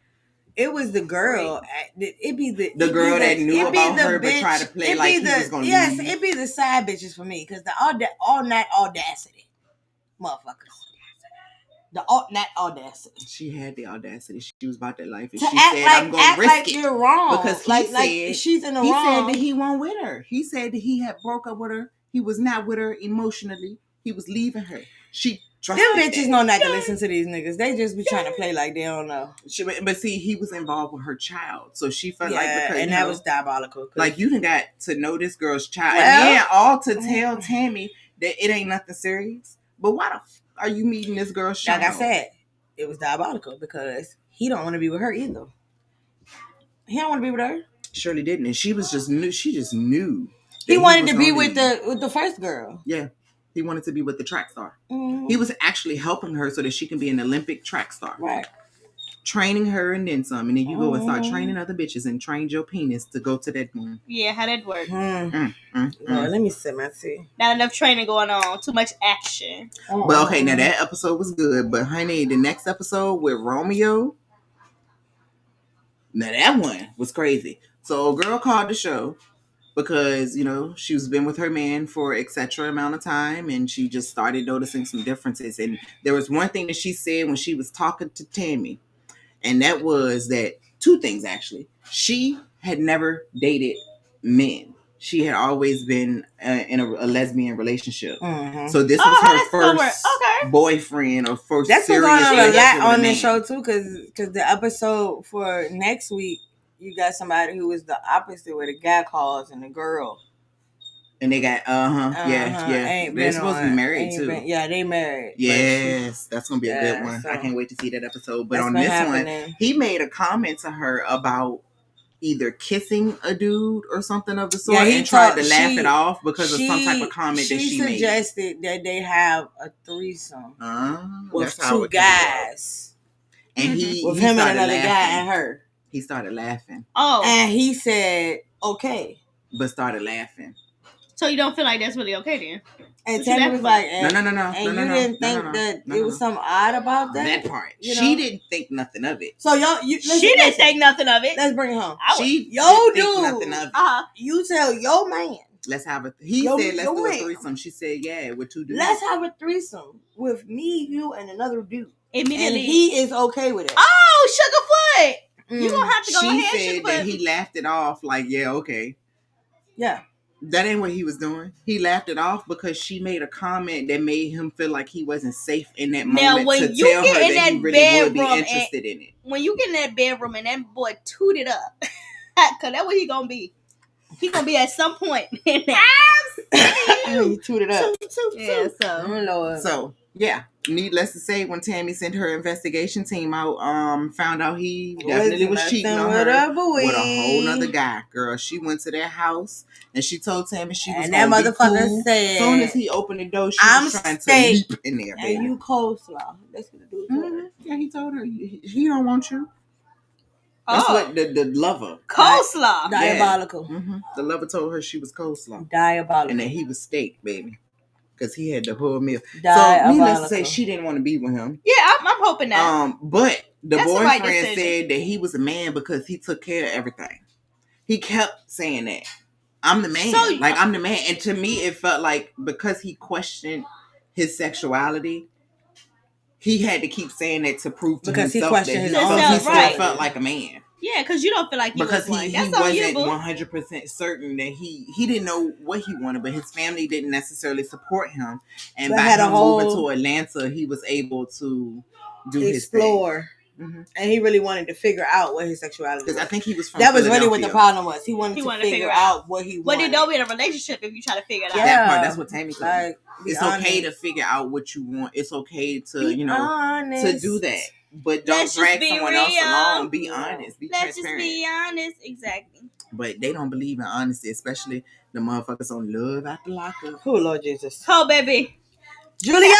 S5: It was the girl. It be the
S7: girl that knew about her but tried to play like he was going to leave.
S5: It be the side bitches for me because the all night audacity, motherfuckers. The not audacity.
S7: She had the audacity. She was about that life, and
S5: to
S7: she said, "I'm going to risk it."
S5: You're wrong
S7: because
S5: he said she's in the wrong.
S7: He said that he won't with her. He said that he had broke up with her. He was not with her emotionally. He was leaving her. Them
S5: bitches know not to listen to these niggas. They just be trying to play like they don't know.
S7: But see, he was involved with her child, so she felt like because
S5: and that was diabolical.
S7: Like you done got to know this girl's child, and then all to tell Tammy that it ain't nothing serious. But why the are you meeting this girl's child?
S5: Like I said, it was diabolical because he don't want to be with her either. He don't want to be with her.
S7: Shirley didn't, and she was just knew. She just knew.
S5: He wanted to be with the first girl.
S7: Yeah. He wanted to be with the track star.
S5: Mm-hmm.
S7: He was actually helping her so that she can be an Olympic track star.
S5: Right.
S7: Training her and then some. And then you go and start training other bitches and train your penis to go to that one.
S6: Yeah, how that work?
S5: Well, let me sip my tea.
S6: Not enough training going on. Too much action.
S7: Well, okay, now that episode was good. But honey, the next episode with Romeo, now that one was crazy. So a girl called the show. Because, she's been with her man for etc. amount of time. And she just started noticing some differences. And there was one thing that she said when she was talking to Tammy. And that was that, two things actually. She had never dated men. She had always been in a lesbian relationship. Mm-hmm. So this was her first boyfriend or first serious relationship. That's going on a lot
S5: on this show too. Because the episode for next week, you got somebody who is the opposite where the guy calls and the girl.
S7: And they got, yeah. They're supposed to be married too.
S5: They married.
S7: Yes, that's going to be a good one. So I can't wait to see that episode. But on this one, he made a comment to her about either kissing a dude or something of the sort and tried to laugh it off because of some type of comment that she made. She
S5: suggested that they have a threesome with two guys.
S7: And he
S5: with him and another guy and her.
S7: He started laughing.
S6: Oh.
S5: And he said, okay.
S7: But started laughing.
S6: So you don't feel like that's really okay then?
S5: And Tammy was like,
S7: no.
S5: And you didn't think that it was something odd about that?
S7: That part. She didn't think nothing of it.
S5: So
S6: she didn't think nothing of it.
S5: Let's bring it home.
S7: She didn't think nothing of it.
S5: You tell your man.
S7: Let's have a... He said, let's do a threesome. She said, yeah, with two dudes.
S5: Let's have a threesome with me, you, and another dude.
S6: Immediately.
S5: And he is okay with it.
S6: Oh, Sugarfoot! You gonna have to go ahead.
S7: She said that he laughed it off like, yeah, okay.
S5: Yeah.
S7: That ain't what he was doing. He laughed it off because she made a comment that made him feel like he wasn't safe in that moment.
S6: Now, when
S7: to
S6: you
S7: tell
S6: get
S7: her
S6: in
S7: that
S6: that
S7: he really
S6: bedroom
S7: would be interested in it.
S6: When you get in that bedroom and that boy tooted up, because that's what he gonna be. He gonna be at some point in that.
S5: He tooted up.
S6: Yeah,
S7: So, yeah. Needless to say, when Tammy sent her investigation team out, found out he definitely was cheating on her with a whole nother guy. Girl, she went to their house and she told Tammy she was going to be cool.
S5: Said,
S7: as soon as he opened the door, she was trying to leap in there.
S5: And you coleslaw. That's what the dude told her.
S7: Yeah, he told her he don't want you. That's what the lover.
S6: Coleslaw.
S5: Diabolical.
S7: Yeah. Mm-hmm. The lover told her she was coleslaw.
S5: Diabolical.
S7: And that he was steak, baby. Because he had the whole meal.
S5: Diabolical.
S7: So, needless to say, she didn't want to be with him.
S6: Yeah, I'm hoping that.
S7: But the boyfriend said that he was a man because he took care of everything. He kept saying that. I'm the man. I'm the man. And to me, it felt like because he questioned his sexuality, he had to keep saying that to prove to
S5: because
S7: himself
S5: he
S7: that he
S6: right.
S7: still felt like a man.
S6: Yeah, because you don't feel like you
S7: because
S6: was
S7: he
S6: That's
S7: wasn't
S6: you,
S7: 100% certain that he didn't know what he wanted, but his family didn't necessarily support him. And by him moving to Atlanta, he was able to do
S5: explore.
S7: His thing. Mm-hmm.
S5: And he really wanted to figure out what his sexuality was.
S7: Because I think he was from
S5: That was really what the problem was. He wanted to figure out what he wanted.
S6: But it don't be in a relationship if you try to figure it out.
S7: That part, that's what Tammy told me. It's
S5: honest.
S7: okay to figure out what you want. It's okay to,
S5: be honest.
S7: to do that. But don't drag someone else along. Be honest. Be transparent.
S6: Just be honest. Exactly.
S7: But they don't believe in honesty, especially the motherfuckers on Love After Lockup.
S5: Oh, Lord Jesus.
S6: Oh, baby.
S5: Julius!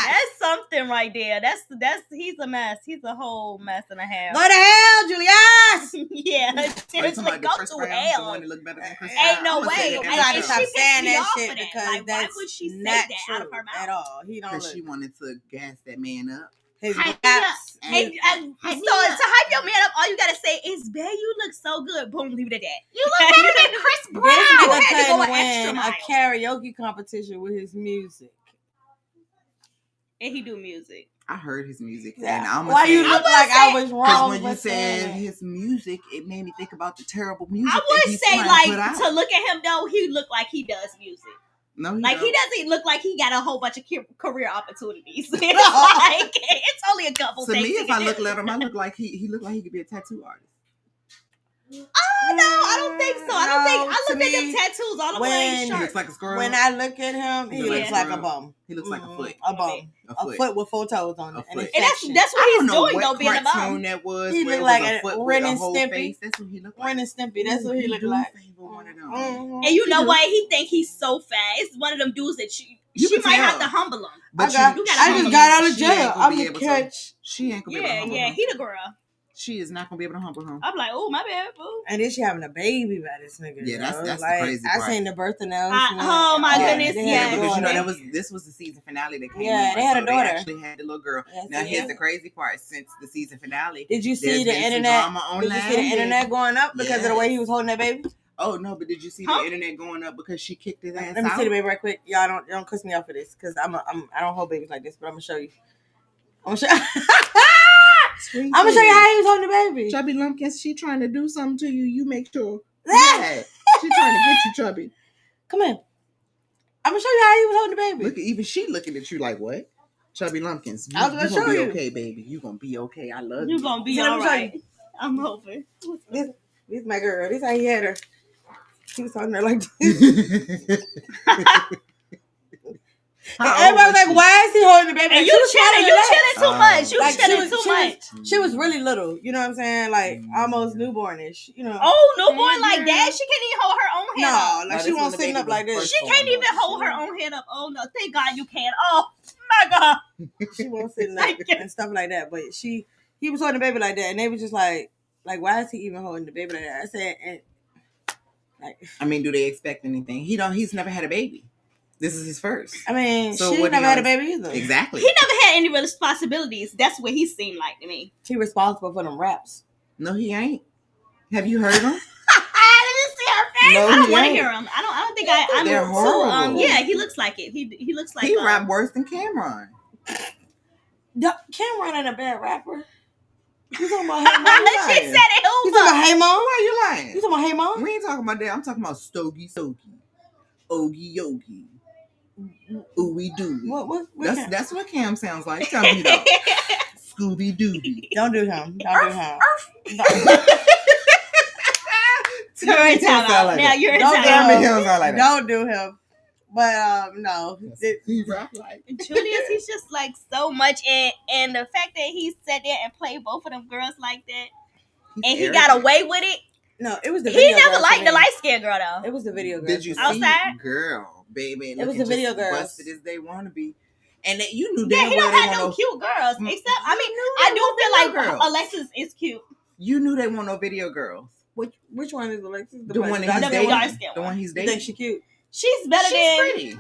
S6: That's something right there. That's he's a mess. He's a whole mess and a half.
S5: Go to hell, Julius!
S6: Yeah. Seriously, go to hell.
S7: The one that looked better than Chris
S6: Ain't no way.
S5: You gotta stop saying that shit
S6: because
S5: because that's
S6: why would she say
S5: not
S6: that
S5: true
S6: out of her mouth?
S5: at all. He don't
S7: Because she wanted to gas that man up.
S5: His
S6: so to hype your man up, all you gotta say is, "Babe, you look so good." Boom, leave it at that. You look better than Chris Brown.
S5: This nigga
S6: Had to go
S5: couldn't
S6: an extra
S5: win
S6: mile.
S5: a karaoke competition with his music.
S6: And he do music.
S7: I heard his music.
S5: Yeah.
S7: And I'm
S5: Why you look like I was wrong?
S7: Because when you said his music, it made me think about the terrible music.
S6: I would say, like, to look at him though, he look like he does music.
S7: No,
S6: he doesn't look like he got a whole bunch of career opportunities. It's like it's only a couple
S7: to
S6: things.
S7: To me, if I look at him, I look like he looked like he could be a tattoo artist.
S6: Oh no, I don't think so. I look at them tattoos all the way.
S7: He looks like a squirrel.
S5: When I look at him, he looks like a bum.
S7: He looks like a foot.
S5: A bum. A foot with 4 toes on it.
S6: And that's what he's doing though, being a bum.
S7: That was.
S5: He looked like a Ren and
S7: Stimpy. That's what he looked like.
S5: Ren and Stimpy. That's what he looked like.
S6: And you know what? He think he's so fast. It's one of them dudes that she might have to humble him.
S5: But I just got out of jail. I'm gonna catch.
S7: She ain't gonna be able to humble him.
S6: He the girl.
S7: She is not gonna be able to humble him.
S6: I'm like, oh my bad, boo.
S5: And then she having a baby by this nigga.
S7: Yeah, that's
S5: like,
S7: the crazy part.
S5: I seen the birth announcement.
S6: Oh my goodness, yeah.
S7: Because this was the season finale that came.
S5: Yeah, they had a daughter.
S7: They actually had the little girl. Now here's the crazy part. Since the season finale,
S5: did you see the internet? Did you see the internet going up because of the way he was holding that baby?
S7: Oh no, but did you see the internet going up because she kicked his ass out?
S5: Let me see the baby right quick. Y'all don't cuss me off for this because I don't hold babies like this, but I'm gonna show you. I'm gonna show you how he was holding the baby.
S7: Chubby Lumpkins, she trying to do something to you. You make sure. Yeah, she trying to get you, Chubby.
S5: Come here. I'm gonna show you how he was holding the baby.
S7: Look, even she looking at you like, what? Chubby Lumpkins, you gonna be okay, baby. You gonna be okay. I love you.
S6: You gonna be all right. I'm hoping.
S5: This my girl. This how he had her. He was holding her like this. Everybody was like, why is he holding the baby?
S6: And you chilling too much. You chilling too much.
S5: She was really little. You know what I'm saying? Like, almost newbornish. You know.
S6: Oh, newborn like that? She can't even hold her own head up.
S5: No, like she won't sit up like this.
S6: She can't even hold her own head up. Oh, no. Thank God you can. Oh, my God.
S5: She won't sit up and stuff like that. But he was holding the baby like that. And they were just like, why is he even holding the baby like that? I said,
S7: I mean, do they expect anything? He's never had a baby. This is his first.
S5: I mean, so she never had a baby either.
S7: Exactly.
S6: He never had any responsibilities. That's what he seemed like to me.
S5: He responsible for them raps.
S7: No, he ain't. Have you heard him?
S6: Let me see her face.
S7: No,
S6: I don't want to hear him. I don't think I'm
S7: They're horrible.
S6: yeah, he looks like it. He looks like
S7: he rap worse than Cameron.
S5: Cameron ain't a bad rapper. You talking about Hey Mom?
S6: She said it.
S5: You talking about Hey Mom?
S7: Why you lying?
S5: You talking about Hey Mom?
S7: We ain't talking about that. I'm talking about Stogie Sogie, Ogie Yogi, Ooey Dooey. That's what Cam sounds like. Tell me though. Scooby Dooby.
S5: Don't do him. Don't do him.
S6: You're in timeout. Now you're in timeout.
S5: Don't do him. But no.
S7: He rap like
S6: Julius. He's just like so much, and the fact that he sat there and played both of them girls like that, and he got away with it.
S5: No, it was the video.
S6: He never liked the light skinned girl though.
S5: It was the video girl.
S7: Did you
S6: outside?
S7: See, girl, baby?
S5: It was the video girls.
S7: Busted as they want to be, and you knew.
S6: Yeah, he don't have no cute girls. Except, I do feel like Alexis is cute.
S7: You knew they want no video girls.
S5: Which one is Alexis?
S7: The one that he's dating. The one he's dating.
S5: You think she cute?
S6: She's better than
S7: pretty.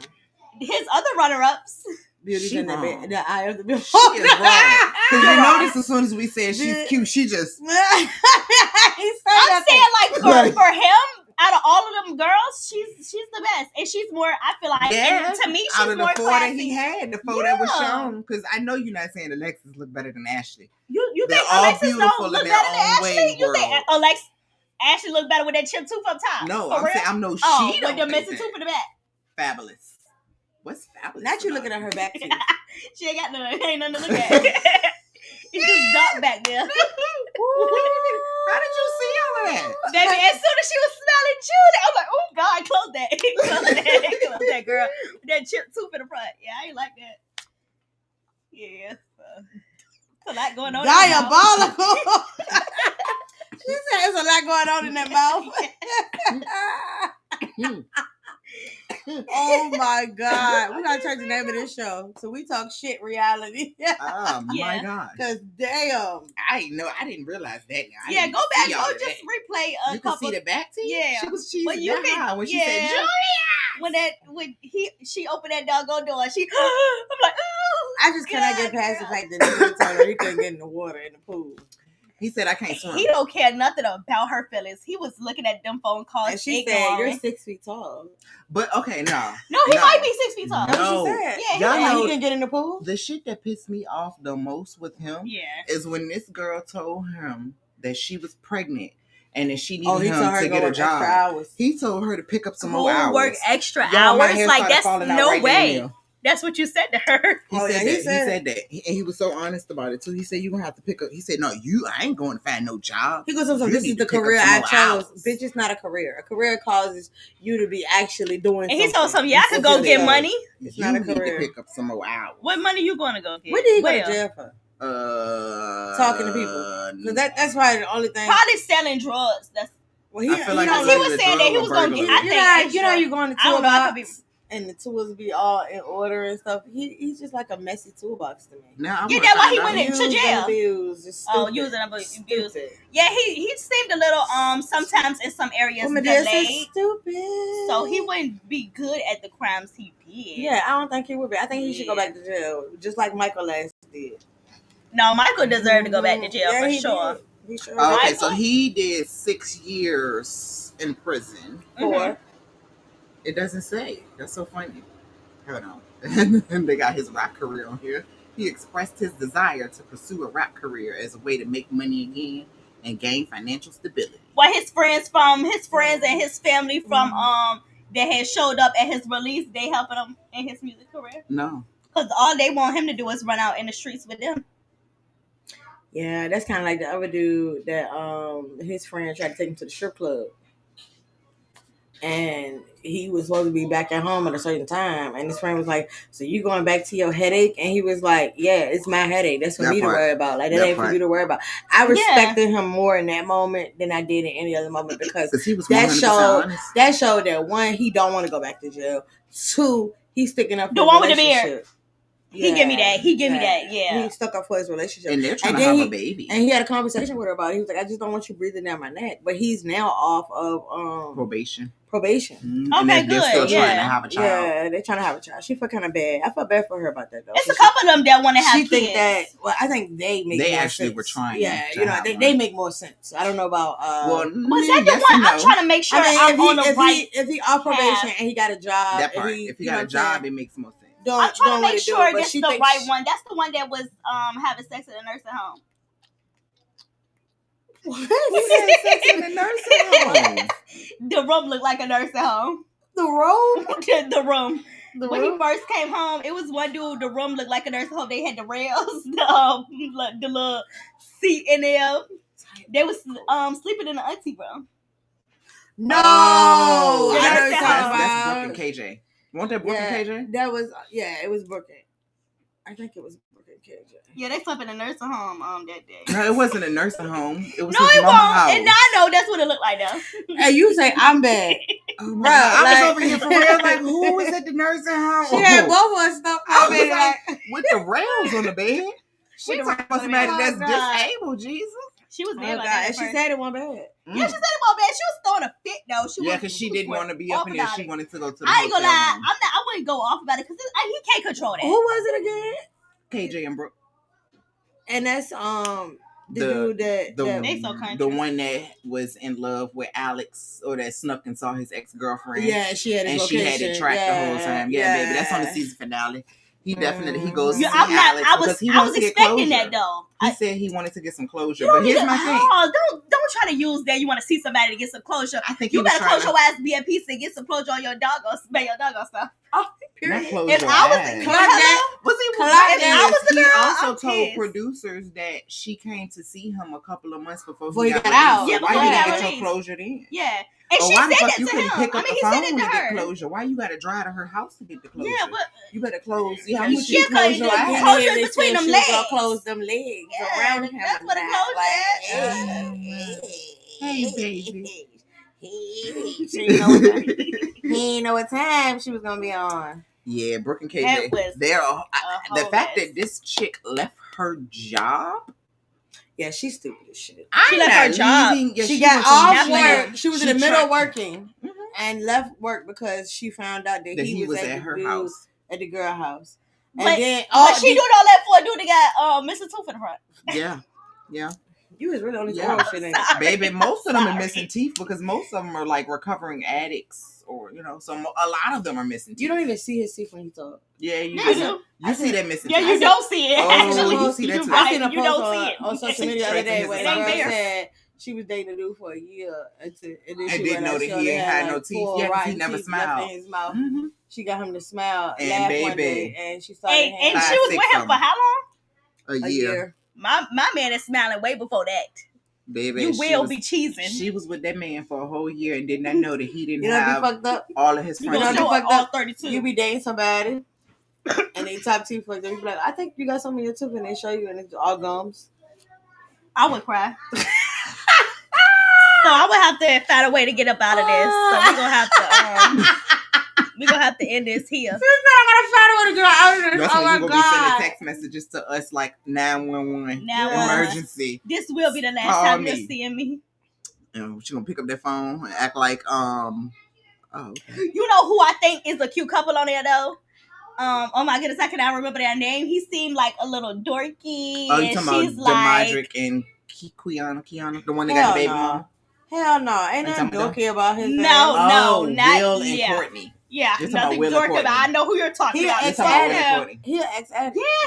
S6: His other runner-ups.
S5: Beauty's in the eye of the beholder.
S7: She is wrong. Because you notice as soon as we said she's cute, she just.
S6: I'm saying like for him, out of all of them girls, she's the best, and she's more. I feel like, and to me, she's
S7: out of
S6: more
S7: the four
S6: classy.
S7: that he had, the four that was shown. Because I know you're not saying Alexis look better than Ashley.
S6: You
S7: They're
S6: think
S7: all
S6: Alexis
S7: beautiful
S6: don't look
S7: in
S6: better
S7: their
S6: than
S7: own
S6: Ashley?
S7: way,
S6: You think
S7: world.
S6: Ashley look better with that chip tooth up top?
S7: No,
S6: For
S7: I'm
S6: real?
S7: saying I'm no
S6: with
S7: she
S6: the
S7: don't
S6: missing
S7: think
S6: tooth in the back.
S7: Fabulous. What's fabulous?
S5: Not you looking at her back too.
S6: She ain't got ain't nothing to look at. It's just dark back there.
S7: How did you see all of that?
S6: Baby, as soon as she was smelling Judy, I'm like, oh God, close that. Close that, girl. With that chip tooth in the front. Yeah, I ain't like that. Yeah. It's a lot going on.
S5: Diabolical. She said there's a lot going on in that mouth. Oh my God. We gotta change the name of this show. So we talk shit reality.
S7: Oh my gosh.
S5: Cause damn.
S7: I didn't realize that.
S6: Go back, go just replay a
S7: you
S6: couple.
S7: can see the back teeth?
S6: Yeah.
S7: She was cheesy
S6: Well, you
S7: that
S6: can-
S7: high when she
S6: yeah.
S7: said Julia.
S6: When she opened that doggone door, I'm like, ooh.
S5: I just cannot get past the fact that nigga told her he couldn't get in the water in the pool.
S7: He said I can't swim.
S6: He don't care nothing about her feelings. He was looking at them phone calls.
S5: And she said, "You're 6 feet tall."
S7: But okay, no.
S6: No, he might be 6 feet tall.
S5: That's
S7: No.
S5: what she said.
S6: Yeah,
S7: Y'all know
S5: he can get in the pool.
S7: the shit that pissed me off the most with him is when this girl told him that she was pregnant and that she needed him to get a job.
S5: Hours.
S7: He told her to pick up some more hours.
S6: Work extra
S7: Y'all, my
S6: hours.
S7: hair
S6: Like
S7: started
S6: that's
S7: falling out
S6: no
S7: right then and
S6: way.
S7: there.
S6: That's what you said to her.
S7: He said that. And he was so honest about it too. He said, "You're gonna have to pick up." He said, "No, I ain't going to find no job."
S5: He goes, "This is the career I chose. Bitch, it's not a career. A career causes you to be actually doing
S6: And
S5: something."
S6: he told some, I could go get money.
S5: It's not a
S7: need
S5: career.
S7: to pick up some more hours.
S6: What money you gonna go get?
S5: What did he go to jail for? Talking to people. Because that's probably the only thing.
S6: Probably selling drugs. That's
S5: well, he
S7: I feel like
S6: because he was saying that he was gonna get.
S5: You know, you going to
S6: I don't know. I could be.
S5: and the tools be all in order and stuff. He's just like a messy toolbox to me.
S7: Now,
S6: yeah, that's why he went into jail.
S5: Using
S6: abuse. Yeah, he seemed a little sometimes in some areas delayed.
S5: Stupid.
S6: So he wouldn't be good at the crimes he did.
S5: Yeah, I don't think he would be. I think he should go back to jail, just like Michael last did.
S6: No, Michael deserved to go back to jail for sure.
S5: Did. He sure
S7: okay,
S6: Michael?
S7: so he did 6 years in prison.
S5: For
S7: it doesn't say. That's so funny. Hold on. And they got his rap career on here. He expressed his desire to pursue a rap career as a way to make money again and gain financial stability.
S6: What his friends and his family from that had showed up at his release, they helping him in his music career?
S7: No.
S6: Because all they want him to do is run out in the streets with them.
S5: Yeah, that's kind of like the other dude that his friend tried to take him to the strip club. And he was supposed to be back at home at a certain time. And his friend was like, "So you going back to your headache?" And he was like, "Yeah, it's my headache. That's for me to worry about. Like, that ain't for you to worry about." I respected him more in that moment than I did in any other moment because
S7: he was
S5: that showed that, one, he don't want to go back to jail. Two, he's sticking up for
S6: the one with the beard.
S5: Yeah,
S6: he give me that. Yeah.
S5: He stuck up for his relationship.
S7: And they're trying to have a baby.
S5: And he had a conversation with her about it. He was like, "I just don't want you breathing down my neck." But he's now off of
S7: probation.
S5: Mm-hmm.
S6: Okay,
S7: they're still trying to have a child.
S5: Yeah, they're trying to have a child. She felt kind of bad. I felt bad for her about that though.
S6: It's a couple of them that want to have kids.
S5: Think that. Well, I think they make.
S7: They
S5: more
S7: actually
S5: sense.
S7: were trying.
S5: Yeah, they make more sense. I don't know about.
S6: Was that the one? I'm trying to make sure I'm on the right.
S5: If he off probation and he got a job,
S7: that part. If he got a job, it makes more sense.
S6: I'm trying to make sure that's the right one. That's the one that was having sex in a nursing home.
S5: What? Who had sex in a nursing home?
S6: The room looked like a nursing home.
S5: The room?
S6: The room. When he first came home, it was one dude. The room looked like a nursing home. They had the rails, the little seat in there. They was sleeping in the auntie room.
S5: No, I know
S7: that's Brooke and KJ. Wasn't that Brooke and KJ?
S5: That was it was Brooke. I think it was Brooke and KJ.
S6: Yeah, they slept in a nursing home that day.
S7: No, it wasn't a nursing home. It was
S6: no,
S7: his
S6: it
S7: mama
S6: won't.
S7: house.
S6: And I know that's what it looked like though.
S5: Hey, you say I'm bad.
S7: Oh my God. I was over here for real. Like, who was at the nursing home?
S5: She had both of us stuff.
S7: I was like, with the rails on the bed. She talking about somebody that's disabled, Jesus.
S6: She was
S5: bad. And she said it wasn't bad.
S6: Yeah, she said it wasn't bad. She was throwing a fit though.
S7: Because she didn't want to be up in there. She wanted to go to the
S6: I ain't gonna lie.
S7: room.
S6: I wouldn't go off about it because he can't control that.
S5: Who was it again?
S7: KJ and Brooke.
S5: And that's dude that
S6: they so country.
S7: The one that was in love with Alex, or that snuck and saw his ex-girlfriend.
S5: Yeah, she had his
S7: and
S5: location.
S7: She had it tracked the whole time. Yeah, baby, that's on the season finale. He definitely he goes to see Alex because he wants to get closure.
S6: That though.
S7: He said he wanted to get some closure, but here's my thing.
S6: Oh, don't try to use that. You want to see somebody to get some closure.
S7: I think
S6: you better close your ass, be at peace, and get some closure on your dog or stuff. Oh, period.
S7: Not close
S6: if
S7: your
S6: I was
S7: ass.
S6: I was the girl,
S7: he also told
S6: pissed.
S7: producers that she came to see him a couple of months before he got
S5: out.
S7: Yeah, why you didn't get your closure then?
S6: Yeah. And she
S7: why the
S6: said
S7: fuck
S6: that
S7: you
S6: to
S7: couldn't
S6: him.
S7: pick up the phone to
S6: her.
S7: get closure? Why you gotta drive to her house to get the closure?
S6: Yeah, but
S7: you better close. Yeah, how much you close your eyes?
S6: Closure between them legs.
S5: Close them legs around him.
S6: That's what a closure
S5: is.
S7: Hey, baby.
S5: He didn't know what time she was gonna be on.
S7: Yeah, Brooke and KJ. The fact that this chick left her job.
S5: Yeah, she's stupid as shit.
S6: She left her job.
S5: Yeah, she got off work. She was in the middle of working and left work because she found out that he was at her house, at the girl house. And
S6: but she doing all that for a dude that got missing tooth in the front.
S7: Yeah.
S5: You was really on this shit,
S7: baby. Most of them are missing teeth because most of them are like recovering addicts, or so a lot of them are missing teeth.
S5: You don't even see his teeth when he talks.
S7: Yeah, you do. You see that missing teeth.
S6: Yeah, you don't see it.
S7: Oh, you see that too.
S5: I seen a
S6: you
S5: post
S6: don't see it
S5: on social media the other day where the girl said she was dating a dude for a year and then she
S7: didn't know that he had no teeth. Yeah, because he never smiled.
S5: In his mouth. She got him to smile,
S7: and
S5: laugh
S7: baby,
S5: one day, and she started.
S6: And she was with him for how long?
S7: A year.
S6: My man is smiling way before that.
S7: Baby,
S6: you will be cheesing.
S7: She was with that man for a whole year and did not know that he didn't
S5: have be fucked up?
S7: All of his friends.
S6: You know, fucked up 32.
S5: You be dating somebody and they top teeth fucked up. You be like, I think you got something in your tooth, and they show you and it's all gums.
S6: I would cry. So I would have to find a way to get up out of this. So we're gonna have to end this here.
S5: I'm gonna find a way to get out of this.
S7: That's when you're gonna be sending text messages to us like 911 emergency.
S6: This will be the last time you're seeing me.
S7: And she gonna pick up that phone and act like okay.
S6: You know who I think is a cute couple on there though? Oh my goodness, I cannot remember their name. He seemed like a little dorky.
S7: Oh, you talking about Demadric and Kiana, the one that got the baby mama?
S5: Hell no, ain't nothing dorky about his name.
S6: No, not
S7: Will and Courtney.
S6: Yeah, nothing dorky about. I know who you're talking about.
S5: He's an ex-addict.
S6: Yeah,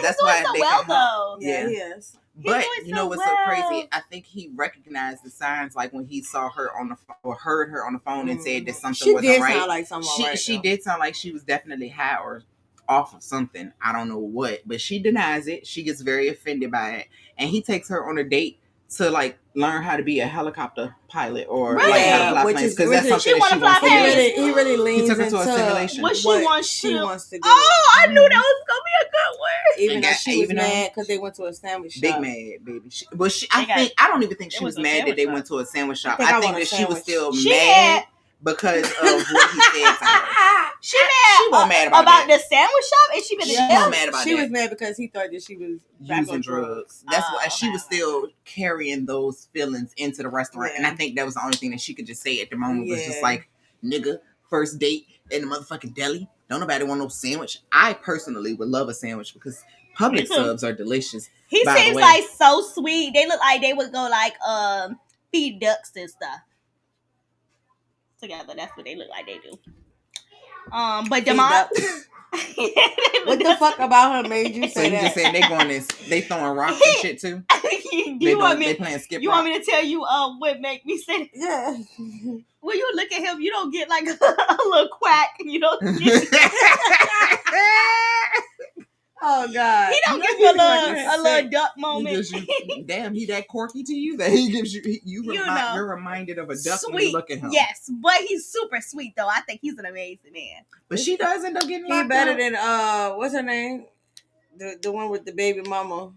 S7: that's
S6: he's
S7: why
S6: doing so well though.
S5: Yeah, he is.
S7: But you know what's so crazy? I think he recognized the signs, like when he saw her on the phone or heard her on the phone and said that something wasn't right.
S5: Sound like something
S7: she did sound like she was definitely high or off of something. I don't know what, but she denies it. She gets very offended by it, and he takes her on a date to like learn how to be a helicopter pilot or like how to fly planes, because that's something that she wants to do.
S5: He really leans
S7: into a simulation.
S6: What she wants to do.
S5: Oh,
S6: I knew that was gonna be a good word.
S5: Even though she was mad because they went to a sandwich shop.
S7: Big mad, baby. I don't even think she was mad that they went to a sandwich shop. I think that she was still mad because of what he said to her.
S6: She wasn't mad about the sandwich shop, and she was
S7: mad about
S5: She was mad because he thought that she was
S7: using drugs. That's why she was still carrying those feelings into the restaurant, and I think that was the only thing that she could just say at the moment was just like, "Nigga, first date in the motherfucking deli. Don't nobody want no sandwich." I personally would love a sandwich because Publix subs are delicious.
S6: He seems like so sweet. They look like they would go like feed ducks and stuff together. That's what they look like they do. But Demont,
S5: what the fuck about her made you say
S7: so you
S5: that?
S7: just said they throwing rocks and shit too? They playing skip.
S6: You want me to tell you what make me say that?
S5: Yeah.
S6: When you look at him, you don't get like a little quack. You don't get
S5: oh God.
S6: He don't give you a little duck moment.
S7: Damn, he that quirky to you that he gives you you're reminded of a duck
S6: sweet.
S7: when you look at him.
S6: Yes, but he's super sweet though. I think he's an amazing man.
S7: But she does end up getting
S5: he better than what's her name? The one with the baby mama.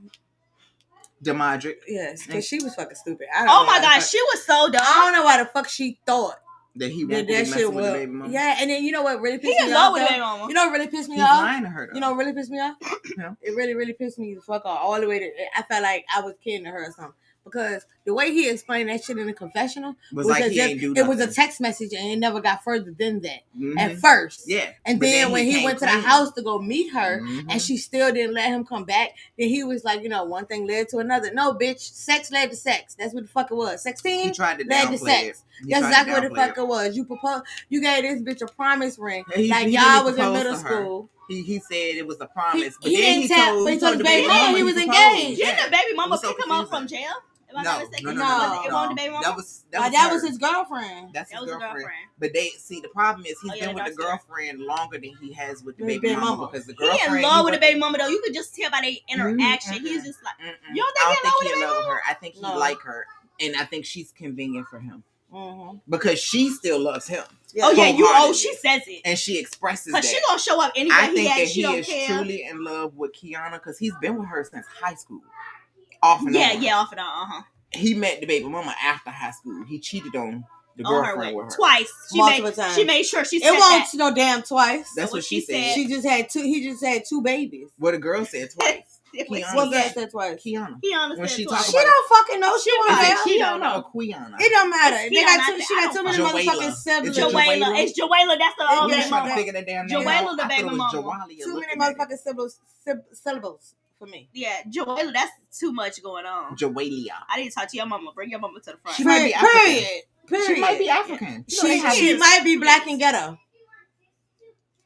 S7: Demadric.
S5: Yes, because she was fucking stupid.
S6: Oh my God, she was so dumb.
S5: I don't know why the fuck she thought
S7: that he won't be messing with the baby mama.
S5: Yeah, and then you know what really pissed me off?
S6: He in love with the baby mama.
S5: You know what really pissed me
S7: He's
S5: off?
S7: lying to her though.
S5: You know what really pissed me off?
S7: Yeah.
S5: It really, really pissed me the fuck off all the way to. I felt like I was kidding to her or something. because the way he explained that shit in the confessional
S7: was like he ain't do nothing.
S5: It was a text message and it never got further than that at
S7: Mhm.
S5: first.
S7: Yeah.
S5: And
S7: But
S5: then when he
S7: came
S5: went to
S7: clean.
S5: the house to go meet her
S7: Mhm.
S5: and she still didn't let him come back, then he was like, one thing led to another. No, bitch, sex led to sex. That's what the fuck it was. 16
S7: He tried to
S5: led to
S7: downplay
S5: sex.
S7: it.
S5: That's exactly what the fuck it was. You gave this bitch a promise ring.
S7: He
S5: like
S7: didn't
S5: y'all was in
S7: propose
S5: middle
S7: to her.
S5: school.
S7: He said it was a promise, but
S5: He
S7: then
S5: didn't tell the baby mama he was
S7: proposed.
S5: engaged.
S6: Didn't the baby mama
S7: It was so
S6: pick him up
S7: confusing.
S6: from jail? Am I
S7: No,
S6: not mistaken?
S7: no.
S6: It wasn't the baby mama?
S7: That
S5: was
S7: her.
S5: his girlfriend.
S7: That's his
S6: That was his
S7: girlfriend.
S6: girlfriend.
S7: But the problem is he's
S6: Oh, yeah,
S7: been with the
S6: that's her.
S7: girlfriend longer than he has with the
S5: With
S7: baby
S5: baby
S7: mama
S5: mama.
S7: because the
S6: He
S7: girlfriend.
S6: in love with the baby mama though. You could just tell by their interaction.
S7: Mm-mm.
S6: He's just like,
S7: Mm-mm.
S6: you don't
S7: I
S6: think he in love with the
S7: in
S6: baby
S7: love with
S6: mama?
S7: her. I think he
S5: No.
S7: like her, and I think she's convenient for him
S5: Mm-hmm.
S7: because she still loves him.
S6: Oh yeah,
S7: wholeheartedly.
S6: she says it.
S7: And she expresses
S6: Cause
S7: that.
S6: she gonna show up anywhere
S7: I think
S6: he
S7: that
S6: at. She
S7: he
S6: don't
S7: is
S6: care.
S7: truly in love with Kiana because he's been with her since high school. Off and on.
S6: Yeah, off and on.
S7: He met the baby mama after high school. He cheated on the
S6: On her
S7: girlfriend with her.
S6: twice.
S5: Multiple times.
S6: She made sure she said
S5: It won't
S6: that.
S5: no damn twice.
S7: That's what she said.
S5: She just had two. He just had two babies.
S7: What the girl said twice.
S5: What girl said twice?
S7: Kiana.
S6: Kiana
S7: When
S6: said
S7: she
S6: twice.
S7: talk
S5: She
S7: about
S5: don't fucking know. She
S6: She
S5: won't
S6: don't
S5: have.
S6: know. She don't
S7: Kiana
S6: know.
S7: or Quiana?
S5: It don't matter.
S6: It's
S5: They got
S6: Kiana.
S5: she got too many
S7: Joella.
S5: motherfucking
S7: Is
S5: siblings.
S7: it
S6: Joella. It's Joella. That's the
S7: We
S6: baby
S7: was trying to
S6: mama.
S7: figure that damn name
S6: Joella
S7: out.
S6: the
S7: I
S6: baby
S7: thought it was
S6: mama.
S7: Joella
S5: Too many
S7: looking at it.
S5: motherfucking syllables for me.
S6: Yeah, Joella. That's too much going on.
S7: Joelia.
S6: I need to talk to your mama. Bring your mama to the front.
S7: She might be African.
S5: Period.
S7: She might be African.
S5: She might be black and ghetto.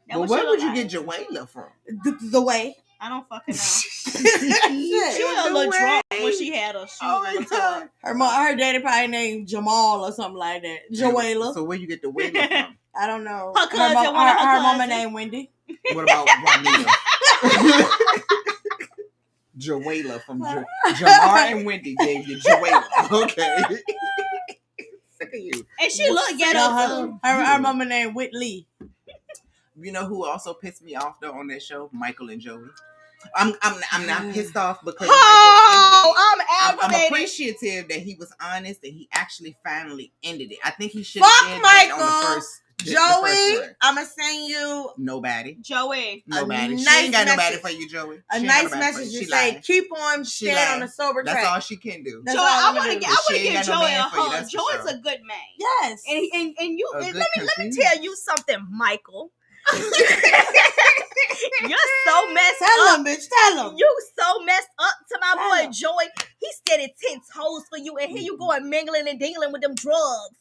S6: That
S7: But
S6: what
S7: where
S6: she
S7: would
S6: look
S7: you
S6: like.
S7: get Joella from?
S5: The way.
S6: I don't fucking know.
S5: Shit.
S6: She was a little drunk when she had her shoes on the top.
S5: Her daddy probably named Jamal or something like that. Joella.
S7: So where you get the Wayla from?
S5: I don't know.
S6: Her cousin,
S5: her mama
S6: cousins.
S5: named Wendy.
S7: What about Juanita? Joella from Jamar and Wendy gave you Joella. Okay. Sick of you.
S6: And she looked ghetto too.
S5: Her mama named Whitley.
S7: You know who also pissed me off though on that show? Michael and Joey. I'm not pissed off because I'm
S6: aggravated.
S7: appreciative that he was honest and he actually finally ended it. I think he should have did
S5: Michael.
S7: that on the first.
S5: Joey, I'ma send you
S7: Nobody.
S6: Joey.
S7: Nobody. She
S5: nice
S7: ain't got nobody
S5: message.
S7: for you, Joey.
S5: a
S7: She ain't
S5: nice
S7: got nobody for
S5: message
S7: you.
S5: to
S7: She
S5: say,
S7: lying.
S5: keep on
S7: She
S5: staying
S7: lying.
S5: on the sober
S7: That's
S5: track.
S7: all she can do.
S5: That's
S6: Joey,
S5: all
S6: I
S5: I'm
S6: want
S5: gonna
S6: to
S5: do.
S6: give
S7: She ain't
S6: Joey
S7: got no
S6: a
S7: man for you,
S6: hug.
S7: that's for
S6: Joey's
S7: sure.
S6: a good man.
S5: Yes.
S6: And you
S7: A
S6: and
S7: good
S6: let me
S7: confused.
S6: tell you something, Michael. You're so messed
S5: Tell
S6: up.
S5: him, bitch. Tell him.
S6: You so messed up to my
S5: Tell
S6: boy
S5: him.
S6: Joey. He steady 10 toes for you, and here you going mingling and dingling with them drugs.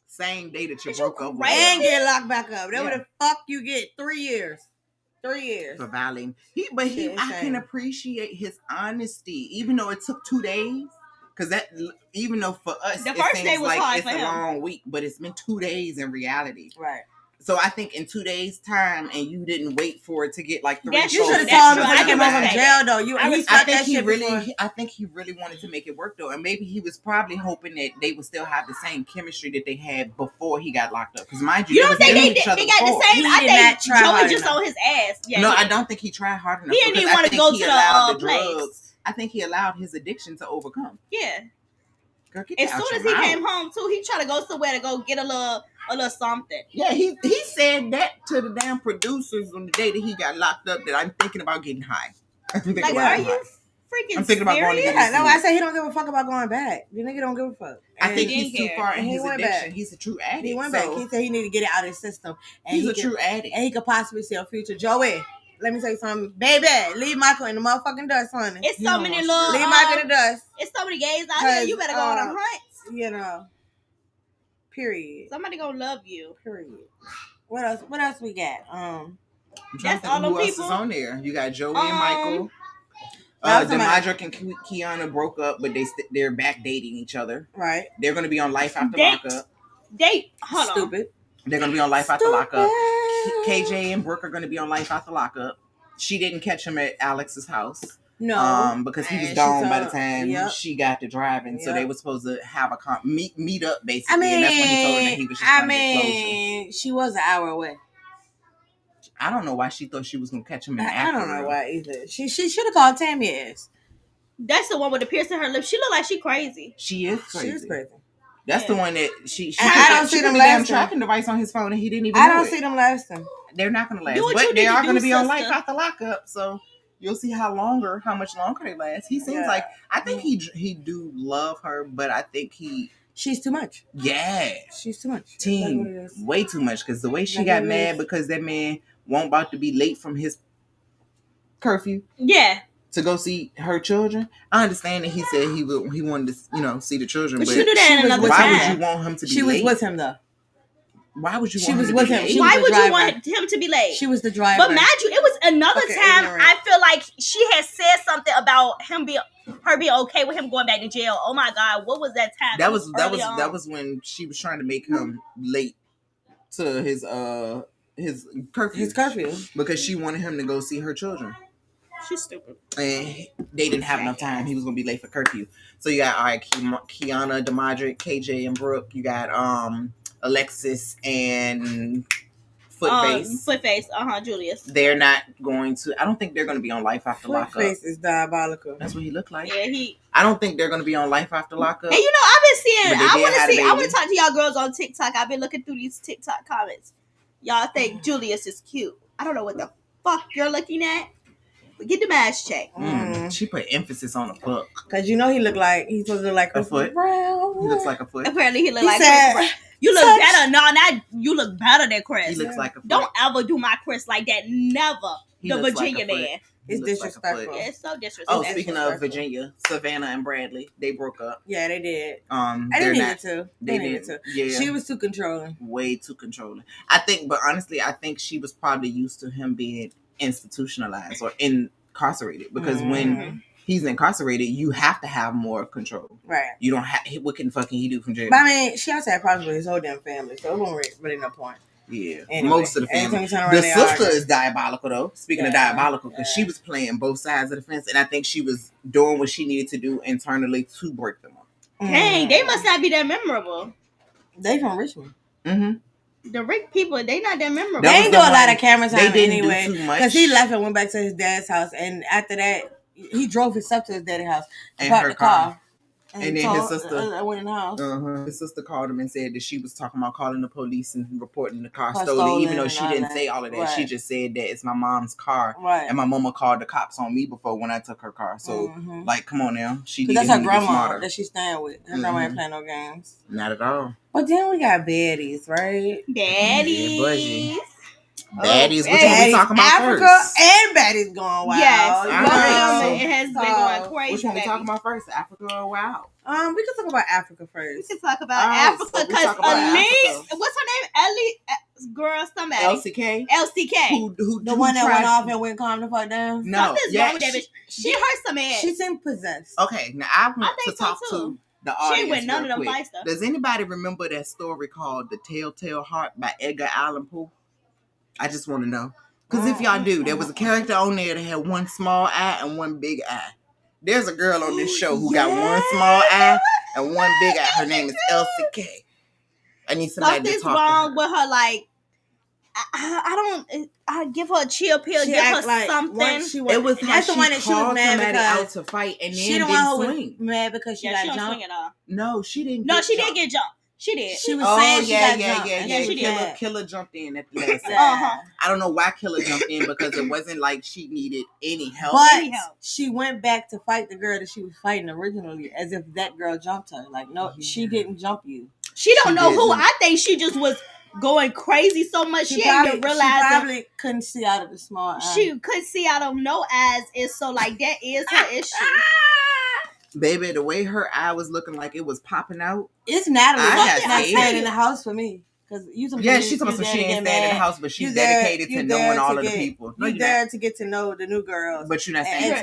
S7: Same day that you
S6: Is you
S7: broke up with
S6: crazy?
S5: And
S7: her
S5: get locked back up. That
S7: Yeah.
S5: would have fuck you get 3 years. 3 years.
S7: for violating. I
S5: Shit,
S7: can
S5: insane.
S7: appreciate his honesty, even though it took 2 days. Because even though for us,
S6: The
S7: it
S6: first
S7: seems
S6: day was
S7: like
S6: hard
S7: it's
S6: for
S7: a
S6: him.
S7: long week, but it's been 2 days in reality.
S5: Right.
S7: So I think in 2 days' time, and you didn't wait for it to get like 3
S6: That's
S5: You
S6: true.
S5: should have
S6: That's
S5: told him
S6: true.
S5: before
S6: I
S5: he came
S6: can
S5: home from
S6: respect
S5: jail,
S6: that.
S5: though. He
S7: I
S5: stopped
S7: think
S5: that
S7: he
S5: shit
S7: really,
S5: before.
S7: I think he really wanted to make it work though, and maybe he was probably hoping that they would still have the same chemistry that they had before he got locked up. Because mind you,
S6: You
S7: they
S6: don't
S7: was
S6: think
S7: dealing
S6: they
S7: with each other
S6: got the
S7: before.
S6: same?
S5: He
S6: I
S5: did
S6: think
S5: not try hard
S6: Joey just
S5: enough.
S6: on his ass. Yeah,
S7: No, I don't think he tried hard enough.
S6: He didn't even
S7: because I
S6: want to
S7: think
S6: go
S7: he
S6: to
S7: allowed
S6: the place.
S7: drugs. I think he allowed his addiction to overcome.
S6: Yeah.
S7: Girl, get
S6: As
S7: that out
S6: soon as
S7: your
S6: he
S7: mouth.
S6: came home too, he tried to go somewhere to go get a little something.
S7: Yeah, he said that to the damn producers on the day that he got locked up that I'm thinking about getting high. I'm thinking
S6: Like,
S7: about
S6: are
S7: getting
S6: you
S7: high.
S6: freaking
S7: I'm thinking about going to
S6: serious?
S7: get
S5: Yeah, no, I said he don't give a fuck about going back. The nigga don't give a fuck.
S7: I think
S6: He
S7: he's
S6: didn't
S7: too
S6: care.
S7: far in
S5: And he
S7: his
S5: went
S7: addiction.
S5: back.
S7: He's a true addict.
S5: He went
S7: so
S5: back. He said he need to get it out of his system. And
S7: he's
S5: he
S7: a
S5: could,
S7: true addict.
S5: and he could possibly see a future. Joey, let me say something. Baby, leave Michael in the motherfucking dust, honey.
S6: It's
S7: He
S6: so
S7: don't
S6: many
S7: want
S6: little.
S5: Leave Michael in the dust.
S6: It's so many gays out here. You better go on a hunt.
S5: You know. Period.
S6: Somebody gonna love you.
S5: Period. What else? What else we got?
S7: I'm trying
S6: That's
S7: to think
S6: all
S7: who
S6: them
S7: else
S6: people.
S7: is on there. You got Joey and Michael.
S5: I was talking about-
S7: Demadrick and Kiana broke up, but they're back dating each other.
S5: Right.
S7: They're going to be on Life After
S6: Date.
S7: Lockup.
S6: Hold on.
S5: Stupid.
S7: They're going to be on Life After Lockup. KJ and Brooke are going to be on Life After Lockup. She didn't catch him at Alex's house.
S5: No.
S7: Because he was
S5: And
S7: gone
S5: she
S7: by the
S5: told-
S7: time
S5: yep.
S7: she got to driving. So
S5: Yep.
S7: they were supposed to have a meet up, basically.
S5: I mean,
S7: and that's when he told her that he was just trying to get closure.
S5: she was an hour away.
S7: I don't know why she thought she was going to catch him in the
S5: I don't know
S7: afternoon.
S5: why either. She should have called Tammy ass.
S6: That's the one with the piercing her lips. She look like she crazy.
S7: She is crazy.
S5: She was crazy.
S7: That's the one that she
S5: I don't see
S7: put
S5: them
S7: the damn
S5: lasting.
S7: tracking device on his phone and he didn't even
S5: I
S7: know
S5: don't
S7: it.
S5: see them lasting.
S7: They're not going to last.
S6: Do what
S7: But
S6: you
S7: they
S6: need to
S7: are
S6: do,
S7: going to be on
S6: sister.
S7: Life After Lockup. So You'll see how much longer they last. He seems like, I think he do love her, but I think
S5: she's too much.
S7: Yeah.
S5: She's too much.
S7: Team, way too much. Because the way she got mad because that man won't about to be late from his curfew.
S6: Yeah.
S7: To go see her children. I understand that he said he wanted to, see the children. But
S6: you do that another
S7: why
S6: time.
S7: would you want him to be late?
S5: She was with him though.
S7: Why would you
S5: she
S7: want
S5: was
S7: him
S5: with
S7: to be
S5: him.
S7: late?
S6: Why would you want him to be late?
S5: She was the driver.
S6: But mind you, it was another time
S5: ignorant.
S6: I feel like she had said something about her being okay with him going back to jail. Oh my God, what was that time?
S7: That was when she was trying to make him late to his curfew.
S5: His curfew.
S7: Because she wanted him to go see her children.
S6: She's stupid.
S7: And they didn't have enough time. He was gonna be late for curfew. So you got Kiana, Demadrick, KJ, and Brooke. You got Alexis and
S6: Footface. Julius.
S7: They're not going to. I don't think they're going to be on life after lockup.
S5: Footface is diabolical.
S7: That's what he looked like.
S6: Yeah,
S7: I don't think they're going to be on life after lockup.
S6: And I've been seeing. I want to talk to y'all girls on TikTok. I've been looking through these TikTok comments. Y'all think Julius is cute. I don't know what the fuck you're looking at. But get the mask check.
S7: She put emphasis on a foot.
S5: Because he he's supposed to look like
S7: a foot.
S5: Brown.
S7: He looks like a foot.
S6: Apparently he looks like Chris Brown. You look better. No, you look better than Chris.
S7: He looks like a foot.
S6: Don't ever do my Chris like that. Never.
S7: He
S6: the Virginia
S7: like
S6: man.
S5: It's disrespectful.
S6: Yeah, it's so disrespectful.
S7: Oh, speaking of Virginia, Savannah and Bradley, they broke up.
S5: Yeah, they did.
S7: They
S5: needed to. They needed to.
S7: Yeah.
S5: She was too controlling.
S7: Way too controlling. I think she was probably used to him being institutionalized or incarcerated because when he's incarcerated, you have to have more control.
S5: Right.
S7: You don't have. What can fucking he do from jail?
S5: But I mean, she also had problems with his whole damn family, so it wasn't really no point.
S7: Yeah,
S5: anyway,
S7: most of the family. The sister is diabolical though. Speaking of diabolical, because she was playing both sides of the fence, and I think she was doing what she needed to do internally to break them up.
S6: Dang, they must not be that memorable.
S5: They from Richmond.
S6: The Rick people, they not that memorable.
S5: They ain't do a lot of camera time anyway.
S7: Because
S5: he left and went back to his dad's house, and after that, he drove himself to his dad's house
S7: and
S5: parked the car.
S7: And then his sister
S5: went in the house.
S7: His sister called him and said that she was talking about calling the police and reporting the car stolen, even though she didn't say all of that. Right. She just said that it's my mom's car, right. And my mama called the cops on me before when I took her car. So, like, come on now,
S5: that's her grandma that she's staying with. Her grandma ain't playing no games.
S7: Not at all.
S5: But then we got baddies, right?
S6: Baddies.
S7: Baddies, which one we talking about
S5: Africa
S7: first?
S5: And baddies going wild.
S6: Yes, it has been going crazy.
S7: Which one we talking about first? Africa or wild?
S5: We can talk about Africa first.
S6: We can talk about Africa because Elise, what's her name? Ellie, girl, somebody.
S7: LCK.
S5: Who the one that went off and went calm the fuck down?
S6: No, something's wrong with that bitch. She hurt some ass.
S5: She seemed possessed.
S7: Okay, now I want to talk to the audience.
S6: She went none of them fights though.
S7: Does anybody remember that story called "The Telltale Heart" by Edgar Allan Poe? I just want to know. Because if y'all do, there was a character on there that had one small eye and one big eye. There's a girl on this show who got one small eye and one big eye. Her name is LCK. I need somebody to talk to her.
S6: Something's wrong with her. Like, I give her a chill pill, give her like something.
S7: It was like the one that she was mad because out to fight and then she didn't swing.
S5: Mad because she got jumped.
S7: No, she didn't.
S6: No, she didn't get jumped. She did.
S5: She was saying she got jumped.
S6: Yeah, she did.
S7: Killer jumped in at the last time. I don't know why Killer jumped in because it wasn't like she needed any help.
S5: But she went back to fight the girl that she was fighting originally as if that girl jumped her. Like, no, she didn't jump you.
S6: She don't know who. I think she just was going crazy so much. She didn't realize.
S5: She probably couldn't see out of the small eye.
S6: She couldn't see out of no eyes. And so, like, that is her issue.
S7: Baby, the way her eye was looking like it was popping out.
S5: It's Natalie. She's not staying in the house for me.
S7: She's talking about she ain't staying in the house, but she's dedicated to knowing all of the people.
S5: No, you're there to get to know the new girls.
S7: But you're not staying
S5: you're